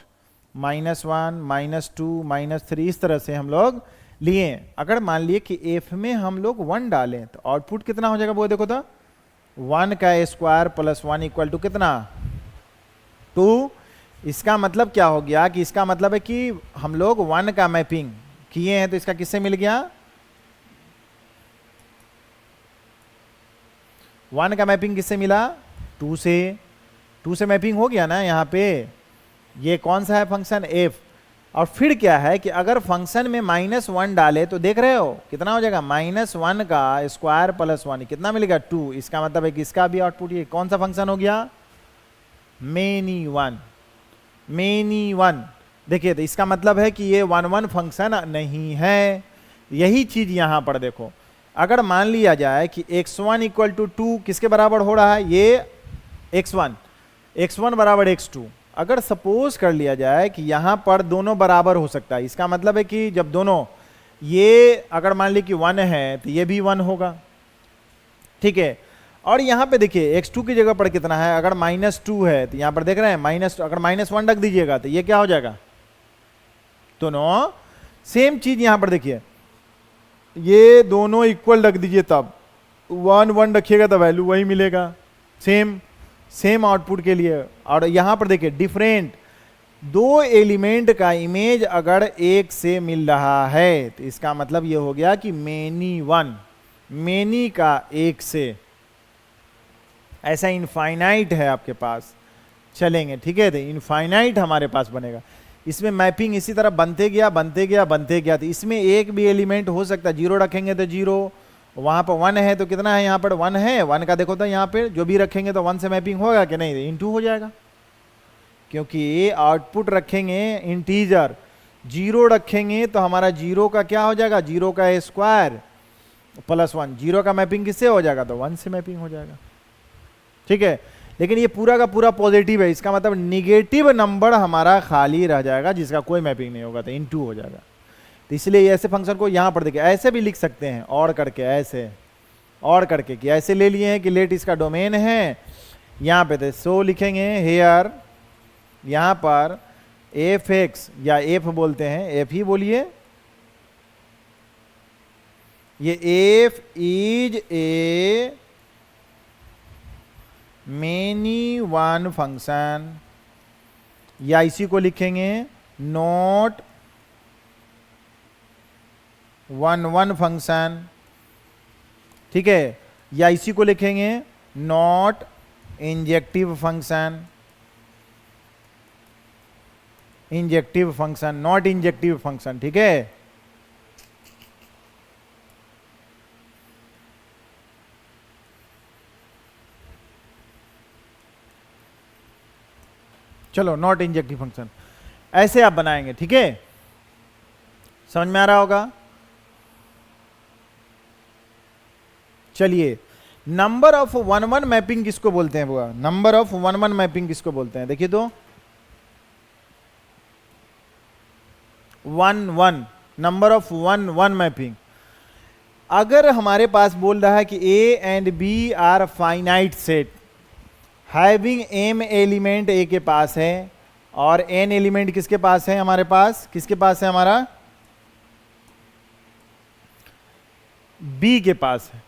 -1 -2 -3, इस तरह से हम लोग लिए। अगर मान लिए कि एफ में हम लोग 1 डालें तो आउटपुट कितना हो जाएगा वो देखो तो, 1 का स्क्वायर प्लस 1 इक्वल टू कितना 2। इसका मतलब क्या हो गया कि इसका मतलब है कि हम लोग 1 का मैपिंग किए हैं, तो इसका किससे मिल गया, 1 का मैपिंग किससे मिला, 2 से मैपिंग हो गया ना। यहाँ पे ये कौन सा है फंक्शन f, और फिर क्या है कि अगर फंक्शन में -1 डाले तो देख रहे हो कितना हो जाएगा, -1 का स्क्वायर प्लस 1 कितना मिलेगा 2। इसका मतलब है कि इसका भी आउटपुट ये कौन सा फंक्शन हो गया, मेनी वन। देखिए तो इसका मतलब है कि ये 1 1 फंक्शन नहीं है। यही चीज यहां पर देखो, अगर मान लिया जाए कि x1 इक्वल टू 2 किसके बराबर हो रहा है, ये x1 बराबर x2, अगर सपोज कर लिया जाए कि यहां पर दोनों बराबर हो सकता है, इसका मतलब है कि जब दोनों ये अगर मान ली कि 1 है तो ये भी 1 होगा, ठीक है। और यहाँ पे देखिए x2 की जगह पर कितना है, अगर -2 है तो यहाँ पर देख रहे हैं अगर -1 रख दीजिएगा तो ये क्या हो जाएगा, तो नो सेम चीज यहाँ पर देखिए, ये दोनों इक्वल रख दीजिए, तब 1 1 रखिएगा तो वैल्यू वही मिलेगा, सेम आउटपुट के लिए। और यहाँ पर देखिए डिफरेंट, दो एलिमेंट का इमेज अगर एक से मिल रहा है तो इसका मतलब ये हो गया कि मेनी का एक से, ऐसा इनफाइनाइट है आपके पास चलेंगे, ठीक है। तो इनफाइनाइट हमारे पास बनेगा, इसमें मैपिंग इसी तरह बनते गया। तो इसमें एक भी एलिमेंट हो सकता है, 0 रखेंगे तो 0, वहां पर 1 है तो कितना है, यहाँ पर 1 है, 1 का देखो तो यहाँ पे जो भी रखेंगे तो 1 से मैपिंग होगा कि नहीं, इनटू हो जाएगा, क्योंकि ये आउटपुट रखेंगे इंटीजर, 0 रखेंगे तो हमारा 0 का क्या हो जाएगा, 0 का स्क्वायर प्लस 1, 0 का मैपिंग किससे हो जाएगा, तो 1 से मैपिंग हो जाएगा, ठीक है। लेकिन ये पूरा का पूरा पॉजिटिव है, इसका मतलब निगेटिव नंबर हमारा खाली रह जाएगा जिसका कोई मैपिंग नहीं होगा, तो इनटू हो जाएगा। तो इसलिए ऐसे फंक्शन को यहाँ पर देखिए ऐसे भी लिख सकते हैं, और करके ऐसे, और करके कि ऐसे ले लिए हैं कि लेट इसका डोमेन है, यहाँ पे तो सो लिखेंगे हेयर, यहाँ पर एफ एक्स या एफ बोलते हैं, एफ ही बोलिए, ये F is a many one function, या इसी को लिखेंगे नॉट वन फंक्शन, ठीक है, या इसी को लिखेंगे not injective function, not injective function, ठीक है। चलो नॉट इंजेक्टिव फंक्शन ऐसे आप बनाएंगे, ठीक है, समझ में आ रहा होगा। चलिए नंबर ऑफ 1 1 मैपिंग किसको बोलते हैं, वो नंबर ऑफ 1 1 मैपिंग किसको बोलते हैं, देखिए तो 1 1 नंबर ऑफ 1 1 मैपिंग, अगर हमारे पास बोल रहा है कि A and B are finite set having m element A के पास है और n एलिमेंट किसके पास है, हमारे पास किसके पास है, हमारा B के पास है,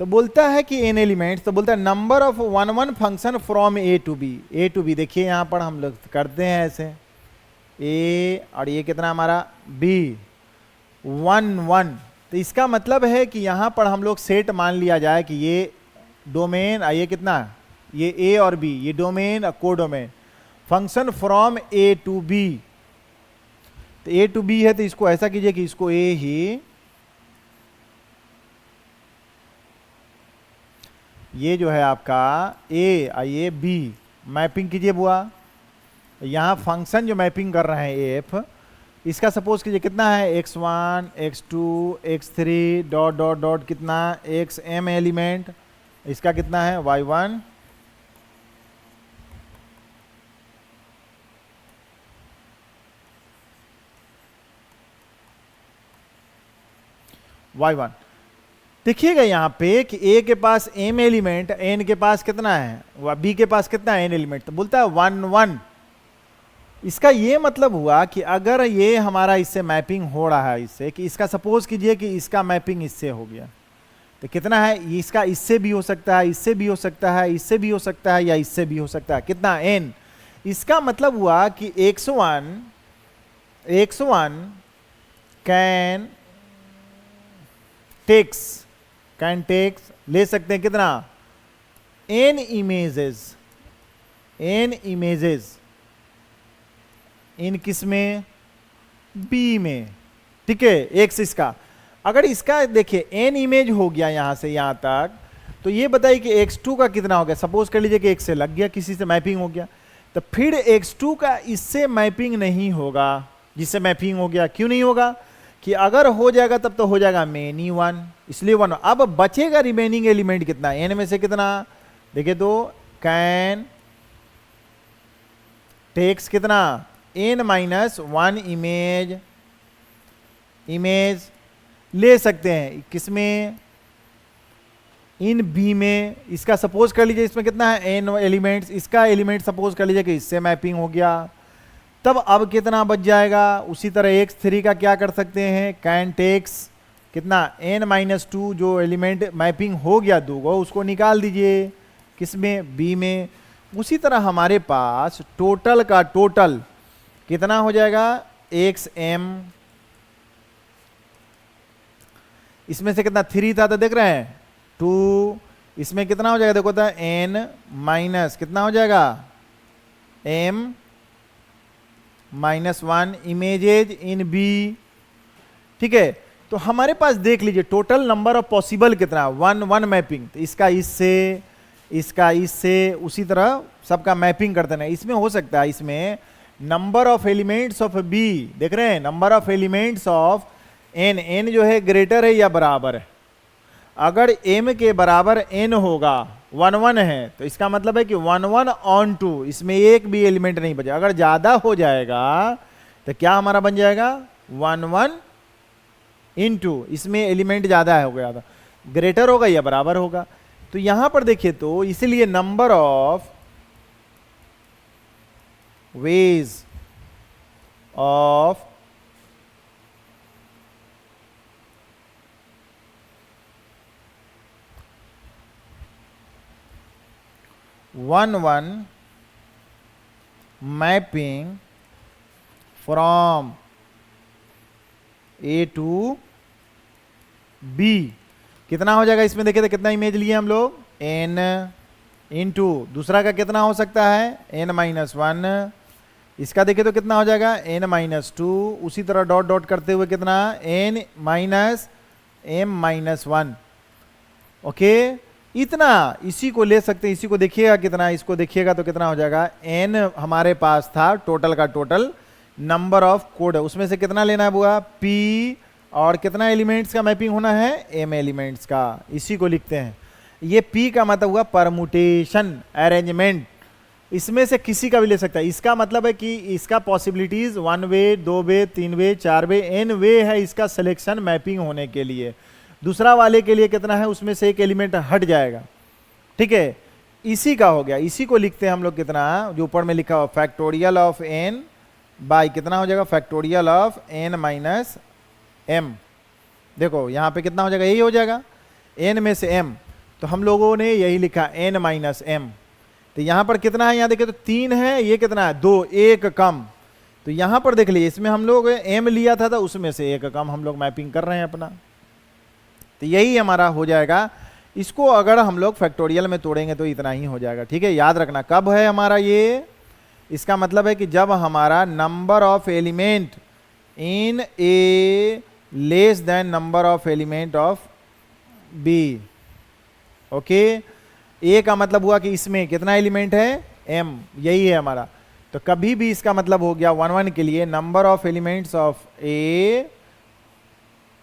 तो बोलता है कि n एलिमेंट्स, तो बोलता है number of 1 1 function from A to B। देखिए यहां पर हम लोग करते हैं ऐसे A और ये कितना हमारा B 1 1, तो इसका मतलब है कि यहां पर हम लोग सेट मान लिया जाए कि ये डोमेन, ये कितना, ये A और B, ये डोमेन को domain function from A to B, तो A टू B है, तो इसको ऐसा कीजिए कि इसको A ही, ये जो है आपका A और ये B मैपिंग कीजिए बुआ, यहाँ फंक्शन जो मैपिंग कर रहे हैं F, इसका सपोज कीजिए कितना है, x1 x2 x3 dot dot dot कितना xm एलिमेंट, इसका कितना है y1 y1। देखिएगा यहाँ पे कि A के पास m एलिमेंट, n के पास कितना है, B के पास कितना है n एलिमेंट, तो बोलता है 1 1। इसका ये मतलब हुआ कि अगर ये हमारा इससे मैपिंग हो रहा है इससे, कि इसका सपोज कीजिए कि इसका मैपिंग इससे हो गया, तो कितना है, इसका इससे भी हो सकता है, इससे भी हो सकता है, इससे भी हो सकता है, या इससे भी हो सकता है, कितना n। इसका मतलब हुआ कि x1 कैन टेक्स ले सकते हैं कितना, n इमेजेस इन किस में, B में, ठीक है, x इसका, अगर इसका देखिए n इमेज हो गया यहां से यहां तक, तो ये बताइए कि x2 का कितना हो गया, सपोज कर लीजिए कि x से लग गया, किसी से मैपिंग हो गया, तो फिर x2 का इससे मैपिंग नहीं होगा, जिससे मैपिंग हो गया, क्यों नहीं होगा, कि अगर हो जाएगा तब तो हो जाएगा मेनी 1, इसलिए 1। अब बचेगा रिमेनिंग एलिमेंट कितना, n में से कितना, देखिए तो कैन टेक्स कितना n -1 इमेज ले सकते हैं। किसमें? इन बी में। इसका सपोज कर लीजिए इसमें कितना है, एन एलिमेंट्स, इसका एलिमेंट सपोज कर लीजिए कि इससे मैपिंग हो गया, तब अब कितना बच जाएगा? उसी तरह x3 का क्या कर सकते हैं, कैन टेक्स कितना, n-2 जो एलिमेंट मैपिंग हो गया दो गो, उसको निकाल दीजिए किसमें, बी में। उसी तरह हमारे पास टोटल का टोटल कितना हो जाएगा, xm, इसमें से कितना 3 था तो देख रहे हैं 2, इसमें कितना हो जाएगा देखो तो n माइनस कितना हो जाएगा m -1 इमेजेज इन बी। ठीक है, तो हमारे पास देख लीजिए टोटल नंबर ऑफ पॉसिबल कितना, 1 मैपिंग, तो इसका इससे उसी तरह सबका मैपिंग करते हैं। इसमें हो सकता है, इसमें number of elements of B देख रहे हैं, number of elements of n जो है ग्रेटर है या बराबर है। अगर m के बराबर n होगा, 1 है, तो इसका मतलब है कि 1 ऑन 2, इसमें एक भी एलिमेंट नहीं बचा। अगर ज्यादा हो जाएगा तो क्या हमारा बन जाएगा, 1 इंटू, इसमें एलिमेंट ज्यादा हो गया था, ग्रेटर होगा या बराबर होगा। तो यहां पर देखिए तो इसलिए number of ways of one mapping from A to B कितना हो जाएगा, इसमें देखिए तो कितना इमेज लिए हम लोग, n इंटू दूसरा का कितना हो सकता है, n-1, इसका देखिए तो कितना हो जाएगा n-2, उसी तरह डॉट डॉट करते हुए कितना n-m-1। ओके, इतना इसी को ले सकते हैं, इसी को देखिएगा कितना, इसको देखिएगा तो कितना हो जाएगा, n हमारे पास था टोटल का टोटल नंबर ऑफ कोड, उसमें से कितना लेना है बुआ, p, और कितना एलिमेंट्स का मैपिंग होना है, m एलिमेंट्स का, इसी को लिखते हैं। ये p का मतलब हुआ परमुटेशन, अरेंजमेंट, इसमें से किसी का भी ले सकता है। इसका मतलब है कि इसका पॉसिबिलिटीज 1 वे, 2 वे, 3 वे, 4 वे, n वे है इसका सिलेक्शन मैपिंग होने के लिए। दूसरा वाले के लिए कितना है, उसमें से एक एलिमेंट हट जाएगा। ठीक है, इसी का हो गया, इसी को लिखते हैं हम लोग कितना, जो ऊपर में लिखा हुआ फैक्टोरियल ऑफ n बाई कितना हो जाएगा, फैक्टोरियल ऑफ n-m। देखो यहाँ पे कितना हो जाएगा, यही हो जाएगा n में से m, तो हम लोगों ने यही लिखा n-m। तो यहाँ पर कितना है, यहाँ देखिए तो 3 है, ये कितना है 2, एक कम। तो यहाँ पर देख लीजिए इसमें हम लोग m लिया था तो उसमें से एक कम हम लोग मैपिंग कर रहे हैं अपना। तो यही हमारा हो जाएगा। इसको अगर हम लोग फैक्टोरियल में तोड़ेंगे तो इतना ही हो जाएगा। ठीक है, याद रखना कब है हमारा ये, इसका मतलब है कि जब हमारा number of element in A less than number of element of B. Okay, A का मतलब हुआ कि इसमें कितना एलिमेंट है, m, यही है हमारा। तो कभी भी इसका मतलब हो गया 1 के लिए number of elements of A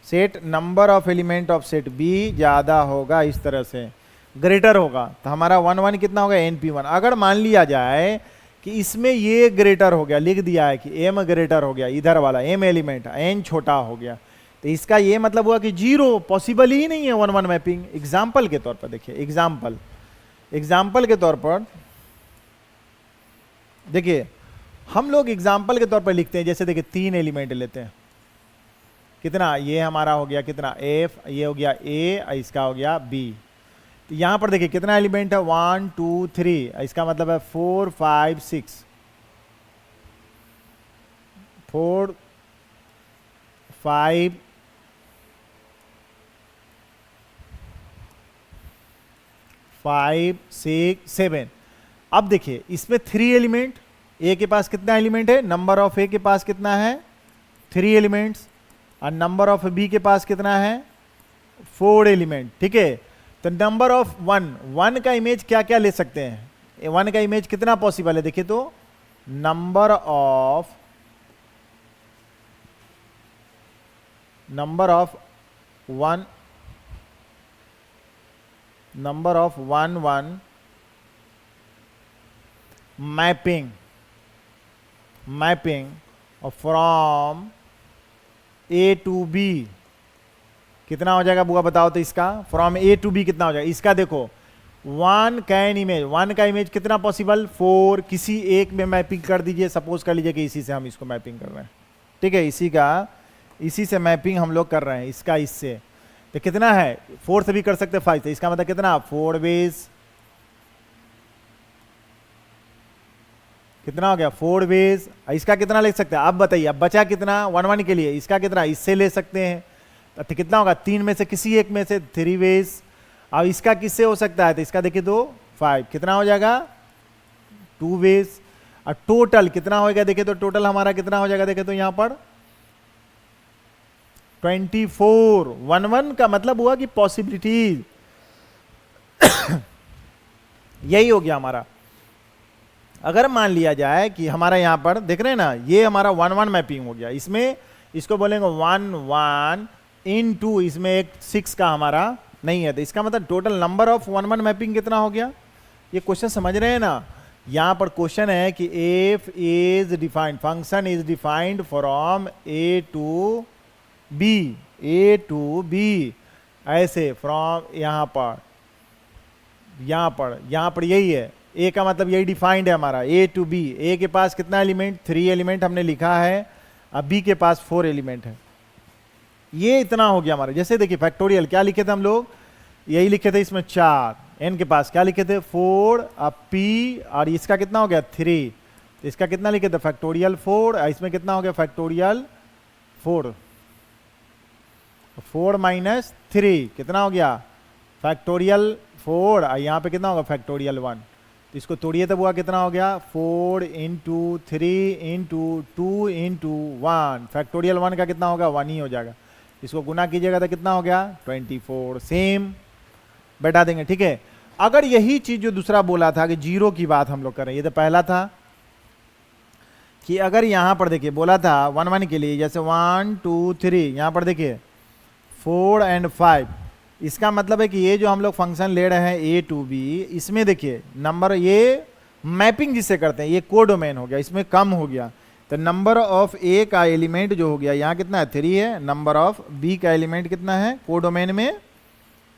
set number of element of set B ज्यादा होगा, इस तरह से ग्रेटर होगा। तो हमारा 1 कितना होगा, np1। अगर मान लिया जाए कि इसमें ये ग्रेटर हो गया, लिख दिया है कि m ग्रेटर हो गया, इधर वाला m एलिमेंट, n छोटा हो गया, तो इसका ये मतलब हुआ कि 0 पॉसिबल ही नहीं है 1 मैपिंग। एग्जाम्पल के तौर पर देखिए, एग्जाम्पल के तौर पर देखिए, हम लोग एग्जाम्पल के तौर पर लिखते हैं। जैसे देखिए 3 एलिमेंट लेते हैं, कितना, ये हमारा हो गया कितना f, ये हो गया a, इसका हो गया b। तो यहां पर देखिए कितना एलिमेंट है, 1 2 3, इसका मतलब है 4 5 6, 4 5 5 6 7। अब देखिए इसमें 3 एलिमेंट, ए के पास कितना एलिमेंट है, नंबर ऑफ ए के पास कितना है 3 एलिमेंट्स, और नंबर ऑफ बी के पास कितना है 4 एलिमेंट। ठीक है, तो नंबर ऑफ 1 का इमेज क्या क्या ले सकते हैं, 1 का इमेज कितना पॉसिबल है, देखिए तो number of 1 mapping from A to B कितना हो जाएगा बुआ बताओ तो इसका, फ्रॉम ए टू बी कितना हो जाएगा इसका, देखो वन कैन इमेज, वन का इमेज कितना पॉसिबल 4, किसी एक में मैपिंग कर दीजिए, सपोज कर लीजिए कि इसी से हम इसको मैपिंग कर रहे हैं, ठीक है, इसी से मैपिंग हम लोग कर रहे हैं इसका इससे, तो कितना है 4 से भी कर सकते 5 से, इसका मतलब कितना 4 वेज, कितना हो गया 4 वेज, इसका कितना ले सकते हैं अब बताइए, अब बचा कितना 1 1 के लिए, इसका कितना इससे ले सकते हैं, तो कितना होगा 3 में से किसी एक में से 3 वेज, अब इसका किससे हो सकता है तो इसका देखिए तो 5, कितना हो जाएगा 2 वेज, और टोटल कितना होगा देखिए तो टोटल हमारा कितना हो जाएगा देखिए तो यहां पर 24, 1 1 का मतलब हुआ कि पॉसिबिलिटीज यही हो गया हमारा। अगर मान लिया जाए कि हमारा यहां पर देख रहे हैं ना, ये हमारा 1 1 मैपिंग हो गया, इसमें इसको बोलेंगे 1 1 into, इसमें एक 6 का हमारा नहीं है, तो इसका मतलब टोटल नंबर ऑफ 1 1 मैपिंग कितना हो गया। ये क्वेश्चन समझ रहे हैं ना, यहां पर क्वेश्चन है कि f is defined, function is defined from A to B, ऐसे फ्रॉम यहां पर यही है, ए का मतलब यही डिफाइंड है हमारा, ए टू बी, ए के पास कितना एलिमेंट 3 एलिमेंट हमने लिखा है, अब बी के पास 4 एलिमेंट है, ये इतना हो गया हमारा। जैसे देखिए फैक्टोरियल क्या लिखे थे हम लोग, यही लिखे थे इसमें 4, एन के पास क्या लिखे थे 4, अब पी और इसका कितना हो गया 3, तो इसका कितना लिखे थे फैक्टोरियल 4, इसमें कितना हो गया फैक्टोरियल 4 माइनस 3 कितना हो गया फैक्टोरियल 4, यहाँ पे कितना होगा फैक्टोरियल 1, तो इसको तोड़िए तब हुआ कितना हो गया 4 इंटू 3 इंटू 2 इंटू 1, फैक्टोरियल 1 का कितना होगा 1 ही हो जाएगा, इसको गुना कीजिएगा तो कितना हो गया 24, सेम बैठा देंगे, ठीक है। अगर यही चीज जो दूसरा बोला था कि 0 की बात हम लोग कर रहे हैं, ये तो पहला था कि अगर यहां पर देखिए बोला था 1 1 के लिए, जैसे 1 2 3, यहां पर देखिए 4 और 5, इसका मतलब है कि ये जो हम लोग फंक्शन ले रहे हैं ए टू बी, इसमें देखिए नंबर, ये मैपिंग जिससे करते हैं ये कोडोमेन हो गया, इसमें कम हो गया, तो नंबर ऑफ ए का एलिमेंट जो हो गया यहाँ कितना है 3 है, नंबर ऑफ बी का एलिमेंट कितना है कोडोमेन में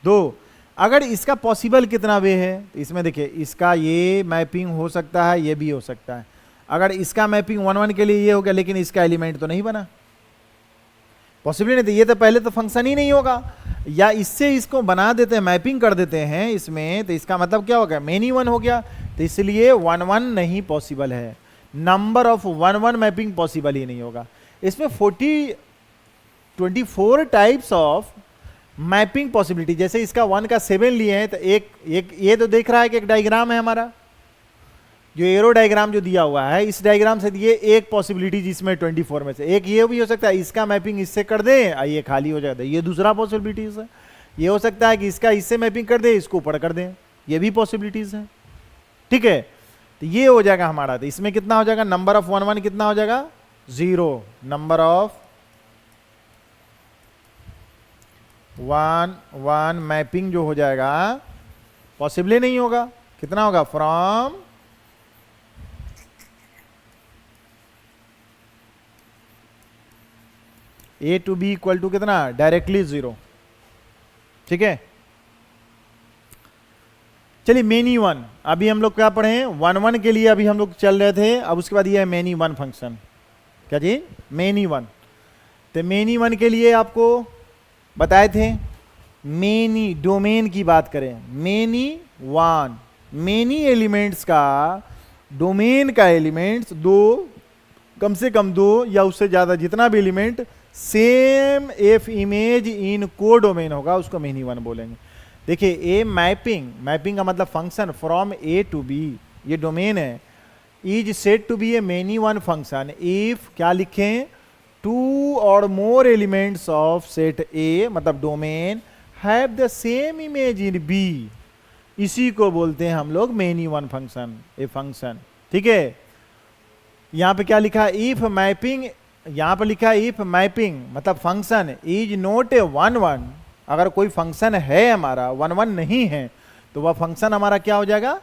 2। अगर इसका पॉसिबल कितना वे है, तो इसमें देखिए इसका ये मैपिंग हो सकता है, ये भी हो सकता है, अगर इसका मैपिंग 1 1 के लिए ये हो गया लेकिन इसका एलिमेंट तो नहीं बना, पॉसिबल नहीं, तो ये तो पहले तो फंक्शन ही नहीं होगा, या इससे इसको बना देते हैं मैपिंग कर देते हैं इसमें, तो इसका मतलब क्या हो गया मेनी 1 हो गया, तो इसलिए 1 1 नहीं पॉसिबल है, नंबर ऑफ 1 1 मैपिंग पॉसिबल ही नहीं होगा। इसमें 24 टाइप्स ऑफ मैपिंग पॉसिबिलिटी, जैसे इसका 1 का 7 लिए हैं, तो एक ये तो देख रहा है कि एक डायग्राम है हमारा, जो एरो डायग्राम जो दिया हुआ है, इस डायग्राम से ये एक पॉसिबिलिटी जिसमें 24 में से एक ये भी हो सकता है, इसका मैपिंग इससे कर दे ये खाली हो जाता है, ये दूसरा पॉसिबिलिटीज है। ये हो सकता है कि इसका इससे मैपिंग कर दे, इसको ऊपर कर दें, ये भी पॉसिबिलिटीज है, ठीक है। तो ये हो जाएगा हमारा, तो इसमें कितना हो जाएगा नंबर ऑफ 1 1 कितना हो जाएगा 0, नंबर ऑफ 1 1 मैपिंग जो हो जाएगा पॉसिबल नहीं होगा, कितना होगा from A to B equal to कितना डायरेक्टली 0, ठीक है। चलिए मेनी 1, अभी हम लोग क्या पढ़े हैं 1 1 के लिए अभी हम लोग चल रहे थे, अब उसके बाद ये है मेनी 1 फंक्शन, क्या जी मेनी 1, तो मेनी 1 के लिए आपको बताए थे मेनी डोमेन की बात करें, मेनी 1 मेनी एलिमेंट्स का डोमेन का एलिमेंट्स 2, कम से कम 2 या उससे ज्यादा जितना भी एलिमेंट सेम एफ इमेज इन को डोमेन होगा उसको मेनी 1 बोलेंगे। देखिए ए मैपिंग का मतलब function from A to B, ये डोमेन है, is said to be a many 1 function if क्या लिखें 2 और more elements of set A, मतलब domain have the same image in B, इसी को बोलते हैं हम लोग मेनी 1 फंक्शन, ए फंक्शन, ठीक है। यहां पे क्या लिखा है इफ मैपिंग, यहां पर लिखा है इफ मैपिंग मतलब फंक्शन इज नॉट ए 1 1, अगर कोई फंक्शन है हमारा 1 1 नहीं है तो वह फंक्शन हमारा क्या हो जाएगा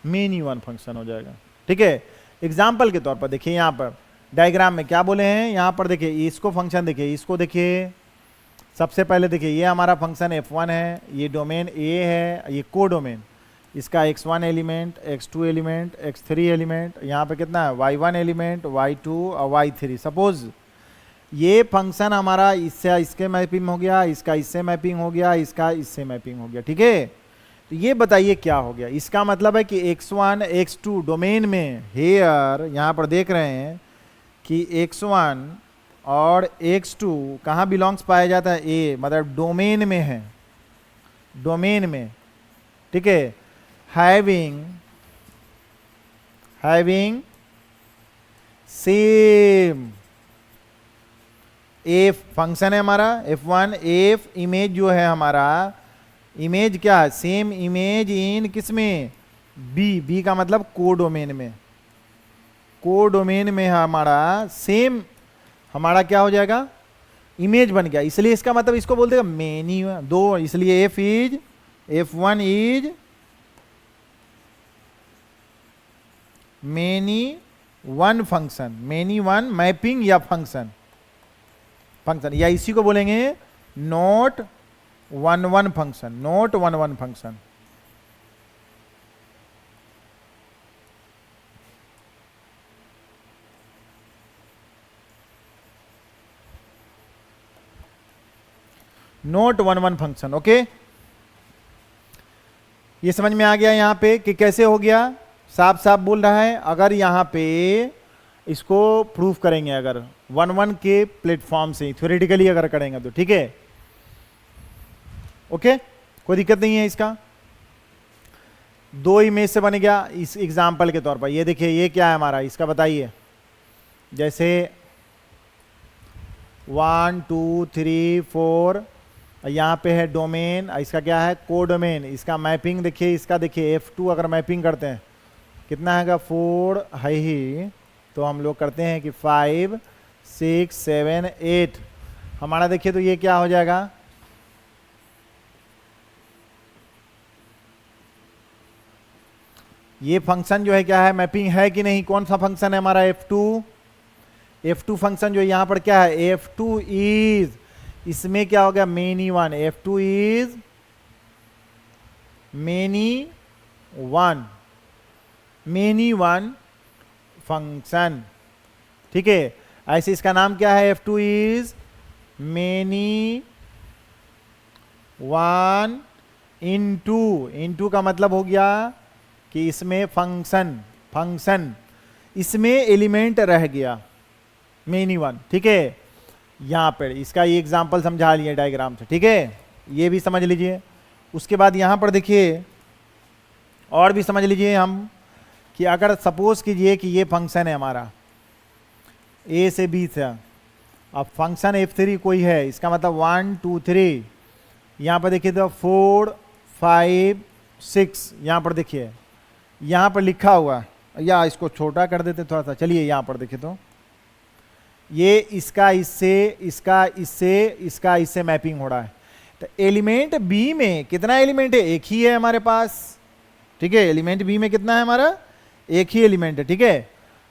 मेनी 1 फंक्शन हो जाएगा, ठीक है। एग्जाम्पल के तौर पर देखिए यहां पर डायग्राम में क्या बोले हैं, यहां पर देखिए इसको फंक्शन देखिए, इसको देखिए सबसे पहले देखिए ये हमारा फंक्शन f1 है, ये डोमेन ए है, ये को डोमेन, इसका x1 element, x2 element, x3 element, यहाँ पे कितना है y1 एलिमेंट, y2 और y3। सपोज ये फंक्शन हमारा इससे इसके मैपिंग हो गया, इसका इससे मैपिंग हो गया, इसका इससे मैपिंग हो गया, ठीक है। तो ये बताइए क्या हो गया। इसका मतलब है कि x1 x2 डोमेन में हेयर यहाँ पर देख रहे हैं कि x1 और x2 कहाँ बिलोंग्स पाया जाता है, ए मतलब डोमेन में है, डोमेन में, ठीक है। हैविंग सेम एफ फंक्शन है हमारा f1, एफ इमेज जो है हमारा, इमेज क्या है, सेम इमेज इन किस में, बी, बी का मतलब को डोमेन में, को डोमेन में हमारा सेम हमारा क्या हो जाएगा, इमेज बन गया। इसलिए इसका मतलब इसको बोलते हैं मेनी दो, इसलिए f1 is many one function, many one mapping या फंक्शन, या इसी को बोलेंगे note one function, note one function. Note one function, okay. ये समझ में आ गया यहाँ पे कि कैसे हो गया, साफ साफ बोल रहा है। अगर यहाँ पे इसको प्रूफ करेंगे, अगर वन के प्लेटफॉर्म से थ्योरेटिकली अगर करेंगे तो ठीक है, ओके, कोई दिक्कत नहीं है। इसका दो इमेज से बन गया इस एग्जाम्पल के तौर पर। ये देखिए ये क्या है हमारा, इसका बताइए, जैसे 1 2 3 4 यहाँ पे है डोमेन, इसका क्या है को डोमेन, इसका मैपिंग देखिए, इसका देखिए f2 अगर मैपिंग करते हैं कितना है, 4 है ही, तो हम लोग करते हैं कि 5 6 7 8 हमारा देखिए, तो ये क्या हो जाएगा, ये फंक्शन जो है क्या है, मैपिंग है कि नहीं, कौन सा फंक्शन है हमारा f2 फंक्शन जो यहाँ पर क्या है, f2 इज, इसमें क्या हो गया many one, f2 is many one function, ठीक है। ऐसे इसका नाम क्या है, f2 is many one into का मतलब हो गया कि इसमें फंक्शन इसमें एलिमेंट रह गया मेनी वन, ठीक है। यहाँ पर इसका ये एग्जांपल समझा लिए डायग्राम से, ठीक है, ये भी समझ लीजिए। उसके बाद यहाँ पर देखिए और भी समझ लीजिए हम कि अगर सपोज कीजिए कि ये फंक्शन है हमारा a से b से, अब फंक्शन f3 कोई है, इसका मतलब 1 2 3, यहाँ पर देखिए तो 4 5 6, यहाँ पर देखिए यहाँ पर लिखा हुआ, या इसको छोटा कर देते थोड़ा सा, चलिए यहाँ पर देखिए तो ये इसका इससे मैपिंग हो रहा है। तो एलिमेंट बी में कितना एलिमेंट है, एक ही है हमारे पास, ठीक है। एलिमेंट बी में कितना है हमारा, एक ही एलिमेंट है, ठीक है।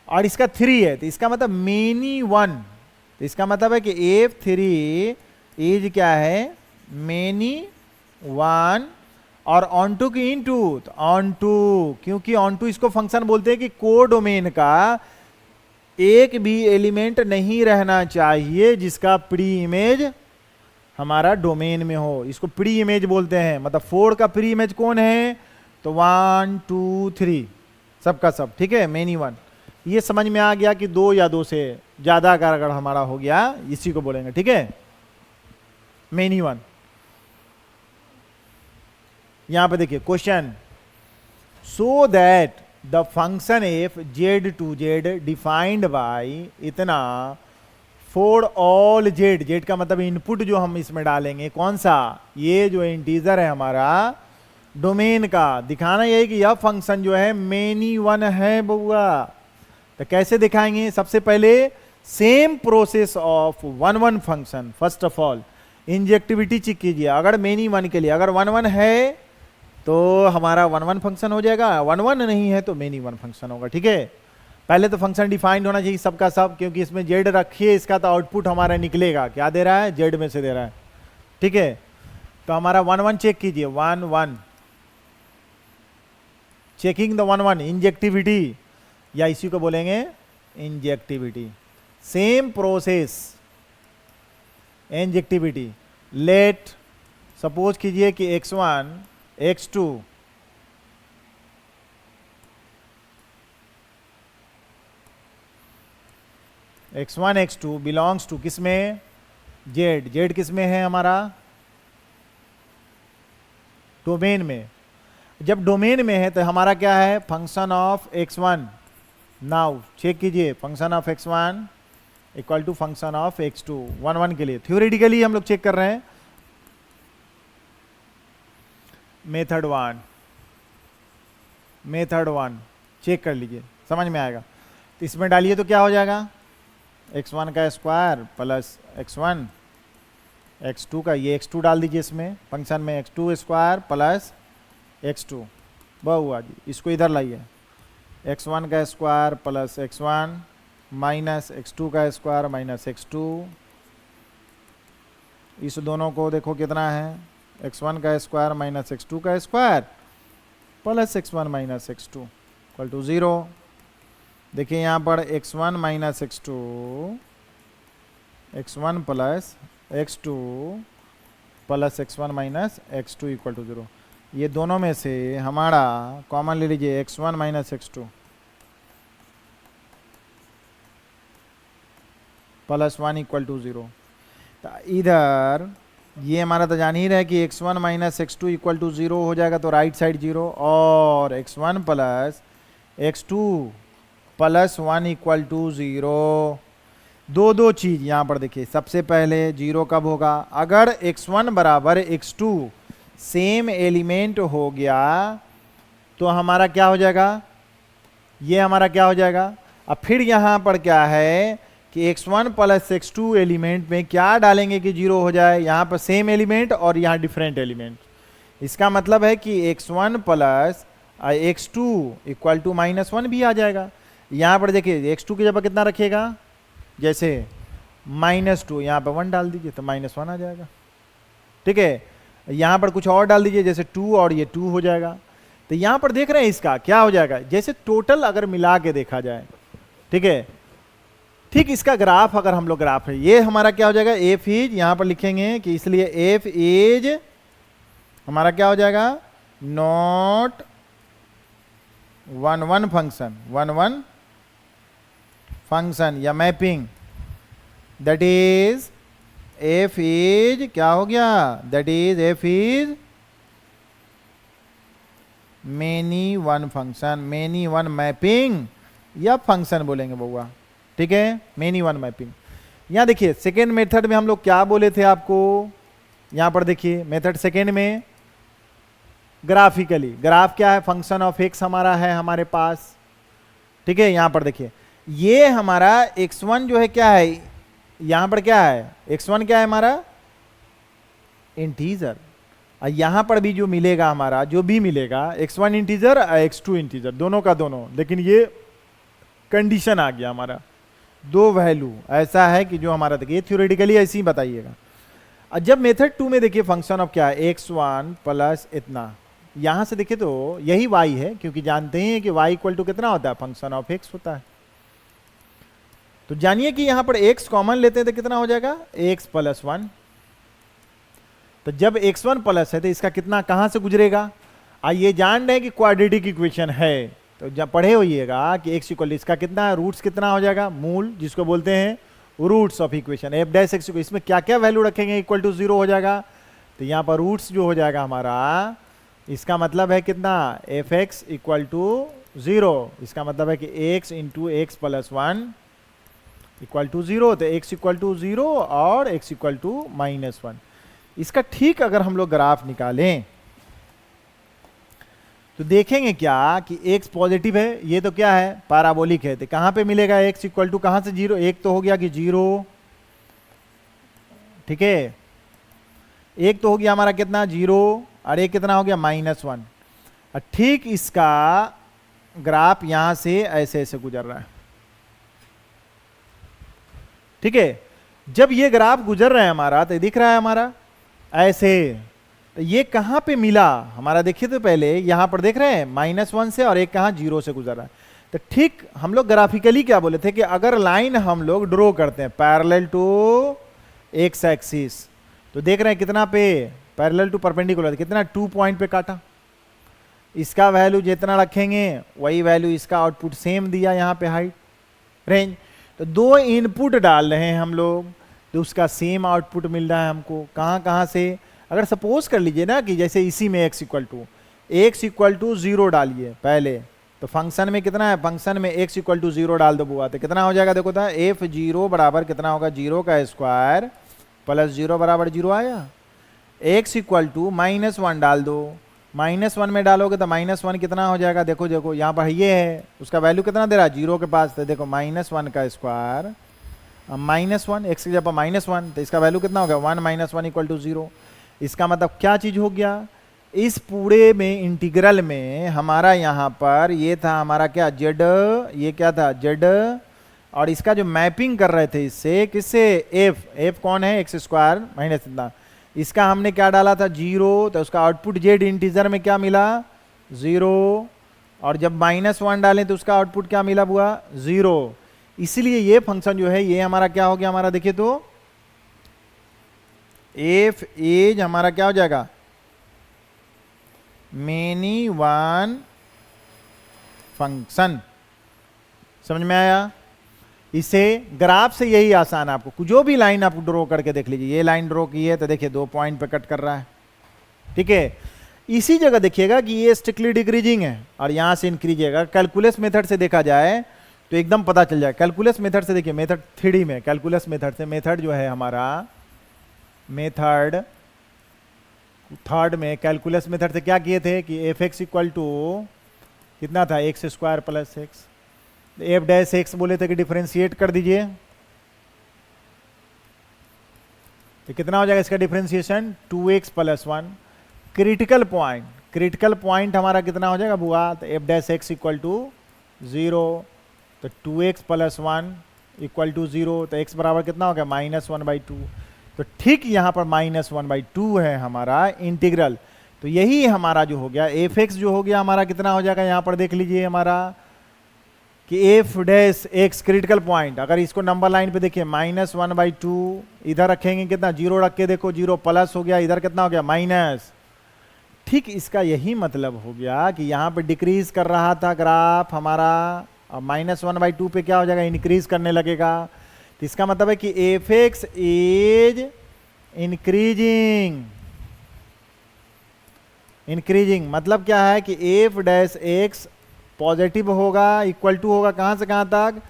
और इसका 3 है, तो इसका मतलब मेनी वन, तो इसका मतलब है कि f3 इज क्या है, मेनी वन, और ऑन टू की इन टू, तो ऑन टू, क्योंकि ऑन टू इसको फंक्शन बोलते हैं कि को डोमेन का एक भी एलिमेंट नहीं रहना चाहिए जिसका प्री इमेज हमारा डोमेन में हो, इसको प्री इमेज बोलते हैं। मतलब 4 का प्री इमेज कौन है, तो 1 2 3 सबका सब, ठीक है, मेनी वन। ये समझ में आ गया कि 2 या 2 से ज्यादा का अगर हमारा हो गया, इसी को बोलेंगे, ठीक है, मेनी वन। यहां पे देखिए question, so that the function f z to z defined by इतना फॉर ऑल z का मतलब इनपुट जो हम इसमें डालेंगे कौन सा, ये जो इंटीजर है हमारा डोमेन का, दिखाना यही कि यह फंक्शन जो है मेनी वन है बउआ। तो कैसे दिखाएंगे, सबसे पहले same process of one function. First of all injectivity check कीजिए, अगर मेनी वन के लिए अगर वन है तो हमारा वन फंक्शन हो जाएगा, वन नहीं है तो मेनी वन फंक्शन होगा, ठीक है। पहले तो फंक्शन डिफाइंड होना चाहिए सबका सब, क्योंकि इसमें जेड रखिए, इसका तो आउटपुट हमारा निकलेगा, क्या दे रहा है, जेड में से दे रहा है, ठीक है, तो हमारा 1 1 चेक कीजिए, 1 1 चेकिंग द 1 1 इंजेक्टिविटी, या इसी को बोलेंगे injectivity. Same process injectivity. Let suppose कीजिए कि x1 x2 x1 x2 belongs to किसमें, जेड। जेड किसमें है हमारा, डोमेन में। जब डोमेन में है तो हमारा क्या है, function of x1। Now check कीजिए, function of x1 equal to function of x2 1 1 के लिए। थ्योरेटिकली हम लोग चेक कर रहे हैं। मेथड 1 चेक कर लीजिए, समझ में आएगा। तो इसमें डालिए तो क्या हो जाएगा, x1 का स्क्वायर प्लस x1, x2 का, ये x2 डाल दीजिए इसमें फंक्शन में, x2 स्क्वायर प्लस x2। बहुत हुआ जी, इसको इधर लाइए, x1 का square plus x1 minus x2 का स्क्वायर माइनस x2। इस दोनों को देखो कितना है, x1 का स्क्वायर माइनस x2 का square plus x1 minus x2 equal to 0। देखिए यहाँ पर x1 minus x2, x1 plus x2 plus x1 minus x2 equal to 0। ये दोनों में से हमारा कॉमन ले लीजिए, x1 minus x2 plus 1 equal to 0। तो इधर ये हमारा तो जान ही रहा है कि x1 minus x2 equal to 0 हो जाएगा, तो राइट साइड 0, और x1 plus x2 plus 1 equal to 0। दो चीज यहाँ पर देखिए, सबसे पहले 0 कब होगा, अगर x1 बराबर x2 सेम एलिमेंट हो गया तो हमारा क्या हो जाएगा, ये हमारा क्या हो जाएगा। अब फिर यहाँ पर क्या है कि x1 प्लस x2 एलिमेंट में क्या डालेंगे कि 0 हो जाए, यहाँ पर सेम एलिमेंट और यहाँ डिफरेंट एलिमेंट। इसका मतलब है कि x1 plus x2 equal to -1 भी आ जाएगा। यहाँ पर देखिए x2 की जगह कितना रखिएगा, जैसे -2, यहाँ पर 1 डाल दीजिए तो -1 आ जाएगा। ठीक है, यहाँ पर कुछ और डाल दीजिए, जैसे 2 और ये 2 हो जाएगा। तो यहाँ पर देख रहे हैं इसका क्या हो जाएगा, जैसे टोटल अगर मिला के देखा जाए, ठीक है। ठीक इसका ग्राफ अगर हम लोग ग्राफ है, ये हमारा क्या हो जाएगा, एफ इज, यहाँ पर लिखेंगे कि इसलिए एफ इज हमारा क्या हो जाएगा, नॉट 1 1 फंक्शन, 1 1 फंक्शन या mapping, that is F is क्या हो गया, that is F is many one function, many one mapping या फंक्शन बोलेंगे बउआ, ठीक है, मेनी वन मैपिंग। यहां देखिए सेकेंड मेथड में हम लोग क्या बोले थे आपको, यहां पर देखिए मेथड सेकेंड में ग्राफिकली, ग्राफ क्या है, फंक्शन ऑफ एक्स हमारा है हमारे पास, ठीक है। यहां पर देखिए ये हमारा x1 जो है क्या है, यहां पर क्या है, x1 क्या है हमारा इंटीजर, और यहां पर भी जो मिलेगा हमारा, जो भी मिलेगा x1 इंटीजर और x2 इंटीजर, दोनों का दोनों, लेकिन ये कंडीशन आ गया हमारा, दो वैल्यू ऐसा है कि जो हमारा, देखिए थ्योरेटिकली ऐसे ही बताइएगा। और जब मेथड 2 में देखिए फंक्शन ऑफ क्या है, x1 प्लस इतना, यहां से देखिए तो यही y है, क्योंकि जानते हैं कि y इक्वल टू कितना होता है, फंक्शन ऑफ x होता है। तो जानिए कि यहां पर x कॉमन लेते हैं तो कितना हो जाएगा, x प्लस 1। तो जब x1 प्लस है तो इसका कितना कहां से गुजरेगा, ये जान रहे हैं कि क्वाड्रेटिक इक्वेशन है, तो जब पढ़े होइएगा कि x इक्वल, इसका कितना है, रूट्स कितना हो जाएगा, मूल जिसको बोलते हैं roots of equation, f dash x, इसमें क्या क्या वैल्यू रखेंगे इक्वल टू 0 हो जाएगा। तो यहाँ पर रूट्स जो हो जाएगा हमारा, इसका मतलब है कितना, एफ एक्स इक्वल टू 0, इसका मतलब है कि x into x plus 1 equal to 0, तो x इक्वल टू 0 और x इक्वल टू -1। इसका ठीक अगर हम लोग ग्राफ निकालें तो देखेंगे क्या कि x पॉजिटिव है, ये तो क्या है, पैराबोलिक है, तो कहां पे मिलेगा x इक्वल टू, कहां से 0, एक तो हो गया कि 0, ठीक है, एक तो हो गया हमारा कितना 0, और एक कितना हो गया -1। और ठीक इसका ग्राफ यहां से ऐसे ऐसे गुजर रहा है, ठीक है। जब ये ग्राफ गुजर रहा है हमारा, तो दिख रहा है हमारा ऐसे। तो ये कहाँ पे मिला हमारा, देखिए तो पहले यहाँ पर देख रहे हैं -1 से, और एक कहाँ 0 से गुजर रहा है। तो ठीक हम लोग ग्राफिकली क्या बोले थे कि अगर लाइन हम लोग ड्रॉ करते हैं पैरेलल टू एक्स एक्सिस, तो देख रहे हैं कितना पे पैरेलल टू परपेंडिकुलर, कितना 2 पॉइंट पे काटा। इसका वैल्यू जितना रखेंगे वही वैल्यू, इसका आउटपुट सेम दिया यहाँ पे हाइट रेंज। तो 2 इनपुट डाल रहे हैं हम लोग, तो उसका सेम आउटपुट मिल रहा है हमको। कहाँ कहाँ से, अगर सपोज कर लीजिए ना कि जैसे इसी में x इक्वल टू 0 डालिए पहले, तो फंक्शन में कितना है, फंक्शन में x इक्वल टू 0 डाल दो बुआ, तो कितना हो जाएगा, देखो था f0 बराबर कितना होगा, 0 का स्क्वायर प्लस 0 बराबर 0 आया। x इक्वल टू -1 डाल दो, -1 में डालोगे तो -1 कितना हो जाएगा, देखो देखो यहाँ पर ये है, उसका वैल्यू कितना दे रहा है 0 के पास, तो देखो -1 का स्क्वायर -1, x की जगह -1, तो इसका वैल्यू कितना हो गया 1 - 1 इक्वल टू 0। इसका मतलब क्या चीज हो गया, इस पूरे में इंटीग्रल में हमारा यहाँ पर ये था हमारा क्या z, ये क्या था z, और इसका जो मैपिंग कर रहे थे इससे किससे, f कौन है x स्क्वायर माइनस इतना, इसका हमने क्या डाला था 0, तो उसका आउटपुट z इंटीजर में क्या मिला 0, और जब -1 डालें तो उसका आउटपुट क्या मिला बुआ 0। इसलिए ये फंक्शन जो है ये हमारा क्या हो गया, हमारा देखिए तो f इज हमारा क्या हो जाएगा, मेनी वन फंक्शन। समझ में आया। इसे ग्राफ से यही आसान है, आपको जो भी लाइन आप ड्रॉ करके देख लीजिए, ये लाइन ड्रॉ की है तो देखिए 2 पॉइंट पे कट कर रहा है, ठीक है। इसी जगह देखिएगा कि ये स्ट्रिक्टली डिक्रीजिंग है और यहां से इंक्रीज है। कैलकुलस मेथड से देखा जाए तो एकदम पता चल जाए। कैलकुलस मेथड से देखिए, मेथड 3D में कैलकुलस मेथड से, मेथड जो है हमारा मेथड थर्ड में कैलकुलस मेथड से क्या किए थे कि f(x) इक्वल टू कितना था x square plus x, F dash x बोले थे कि डिफरेंशिएट कर दीजिए, तो कितना हो जाएगा इसका डिफरेंशिएशन 2x + 1। क्रिटिकल पॉइंट हमारा कितना हो जाएगा बुआ, तो f dash x equal to 0, तो 2x + 1 इक्वल टू 0, तो x बराबर कितना हो गया -1/2। तो ठीक यहाँ पर -1/2 है हमारा इंटीग्रल। तो यही हमारा जो हो गया f(x) जो हो गया हमारा कितना हो जाएगा, यहाँ पर देख लीजिए हमारा कि f dash x critical point, अगर इसको नंबर लाइन पे देखिए -1/2, इधर रखेंगे कितना 0 रख के देखो 0 प्लस हो गया, इधर कितना हो गया माइनस। ठीक इसका यही मतलब हो गया कि यहाँ पे डिक्रीज कर रहा था ग्राफ हमारा, अब -1/2 पे क्या हो जाएगा इंक्रीज करने लगेगा। तो इसका मतलब है कि f(x) इज इंक्रीजिंग। मतलब क्या है कि f डैश x पॉजिटिव होगा, इक्वल टू होगा कहां से कहां तक,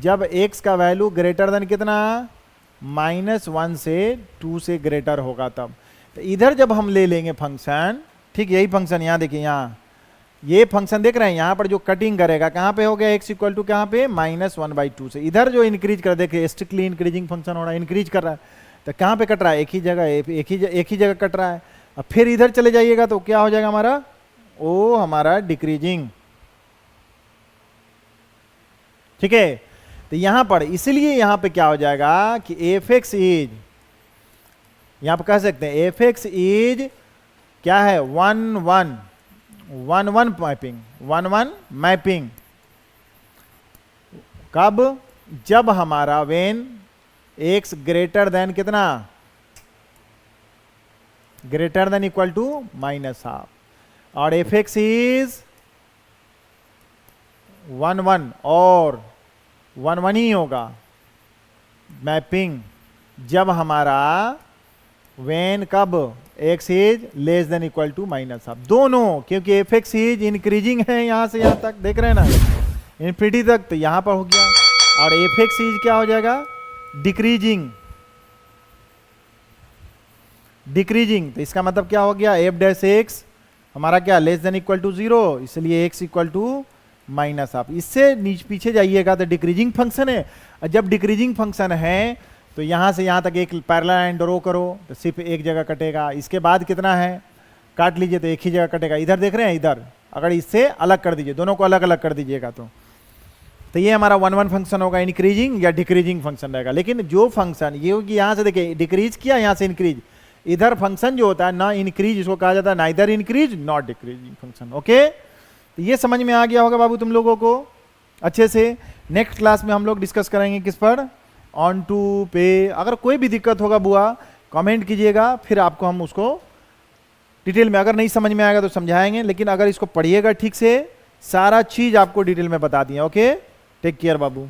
जब x का वैल्यू ग्रेटर देन कितना -1 से 2 से ग्रेटर होगा तब। तो इधर जब हम ले लेंगे फंक्शन, ठीक यही फंक्शन यहाँ देखिए, यहाँ ये फंक्शन देख रहे हैं, यहाँ पर जो कटिंग करेगा कहाँ पे हो गया x इक्वल टू कहाँ पे -1/2 से। इधर जो इंक्रीज कर देखिए स्ट्रिक्टली इंक्रीजिंग फंक्शन हो रहा है, इंक्रीज कर रहा है, तो कहाँ पे कट रहा है एक ही जगह कट रहा है। अब फिर इधर चले जाइएगा तो क्या हो जाएगा हमारा, ओ हमारा डिक्रीजिंग, ठीक है। तो यहां पर इसलिए यहां पे क्या हो जाएगा कि f(x) इज, यहां पर कह सकते हैं f(x) इज क्या है 1 1 मैपिंग। कब, जब हमारा वेन x ग्रेटर देन कितना, ग्रेटर देन इक्वल टू -1/2, और f(x) इज 1 और 1 ही होगा मैपिंग, जब हमारा वेन कब x is less than equal to -1/2, दोनों, क्योंकि f(x) इज इंक्रीजिंग है यहां से यहां तक देख रहे हैं ना इन्फिनिटी तक, तो यहां पर हो गया, और f(x) इज क्या हो जाएगा डिक्रीजिंग। तो इसका मतलब क्या हो गया f डैश x हमारा क्या लेस देन इक्वल टू 0, इसलिए x इक्वल टू -1/2। इससे नीचे पीछे जाइएगा तो डिक्रीजिंग फंक्शन है, और जब डिक्रीजिंग फंक्शन है तो यहां से यहां तक एक पैरेलल लाइन ड्रॉ करो तो सिर्फ एक जगह कटेगा, इसके बाद कितना है काट लीजिए तो एक ही जगह कटेगा। इधर देख रहे हैं, इधर अगर इससे अलग कर दीजिए, दोनों को अलग अलग कर दीजिएगा तो ये हमारा 1 फंक्शन होगा, इंक्रीजिंग या डिक्रीजिंग फंक्शन रहेगा। लेकिन जो फंक्शन ये होगी, यहां से देखिए डिक्रीज किया, यहां से इंक्रीज, इधर फंक्शन जो होता है ना इंक्रीज, इसको कहा जाता है neither increase not decreasing function. Okay, तो ये समझ में आ गया होगा बाबू तुम लोगों को अच्छे से। नेक्स्ट क्लास में हम लोग डिस्कस करेंगे किस पर, ऑन टू पे। अगर कोई भी दिक्कत होगा बुआ कमेंट कीजिएगा, फिर आपको हम उसको डिटेल में, अगर नहीं समझ में आएगा तो समझाएंगे, लेकिन अगर इसको पढ़िएगा ठीक से सारा चीज आपको डिटेल में बता दिए। ओके, टेक केयर बाबू।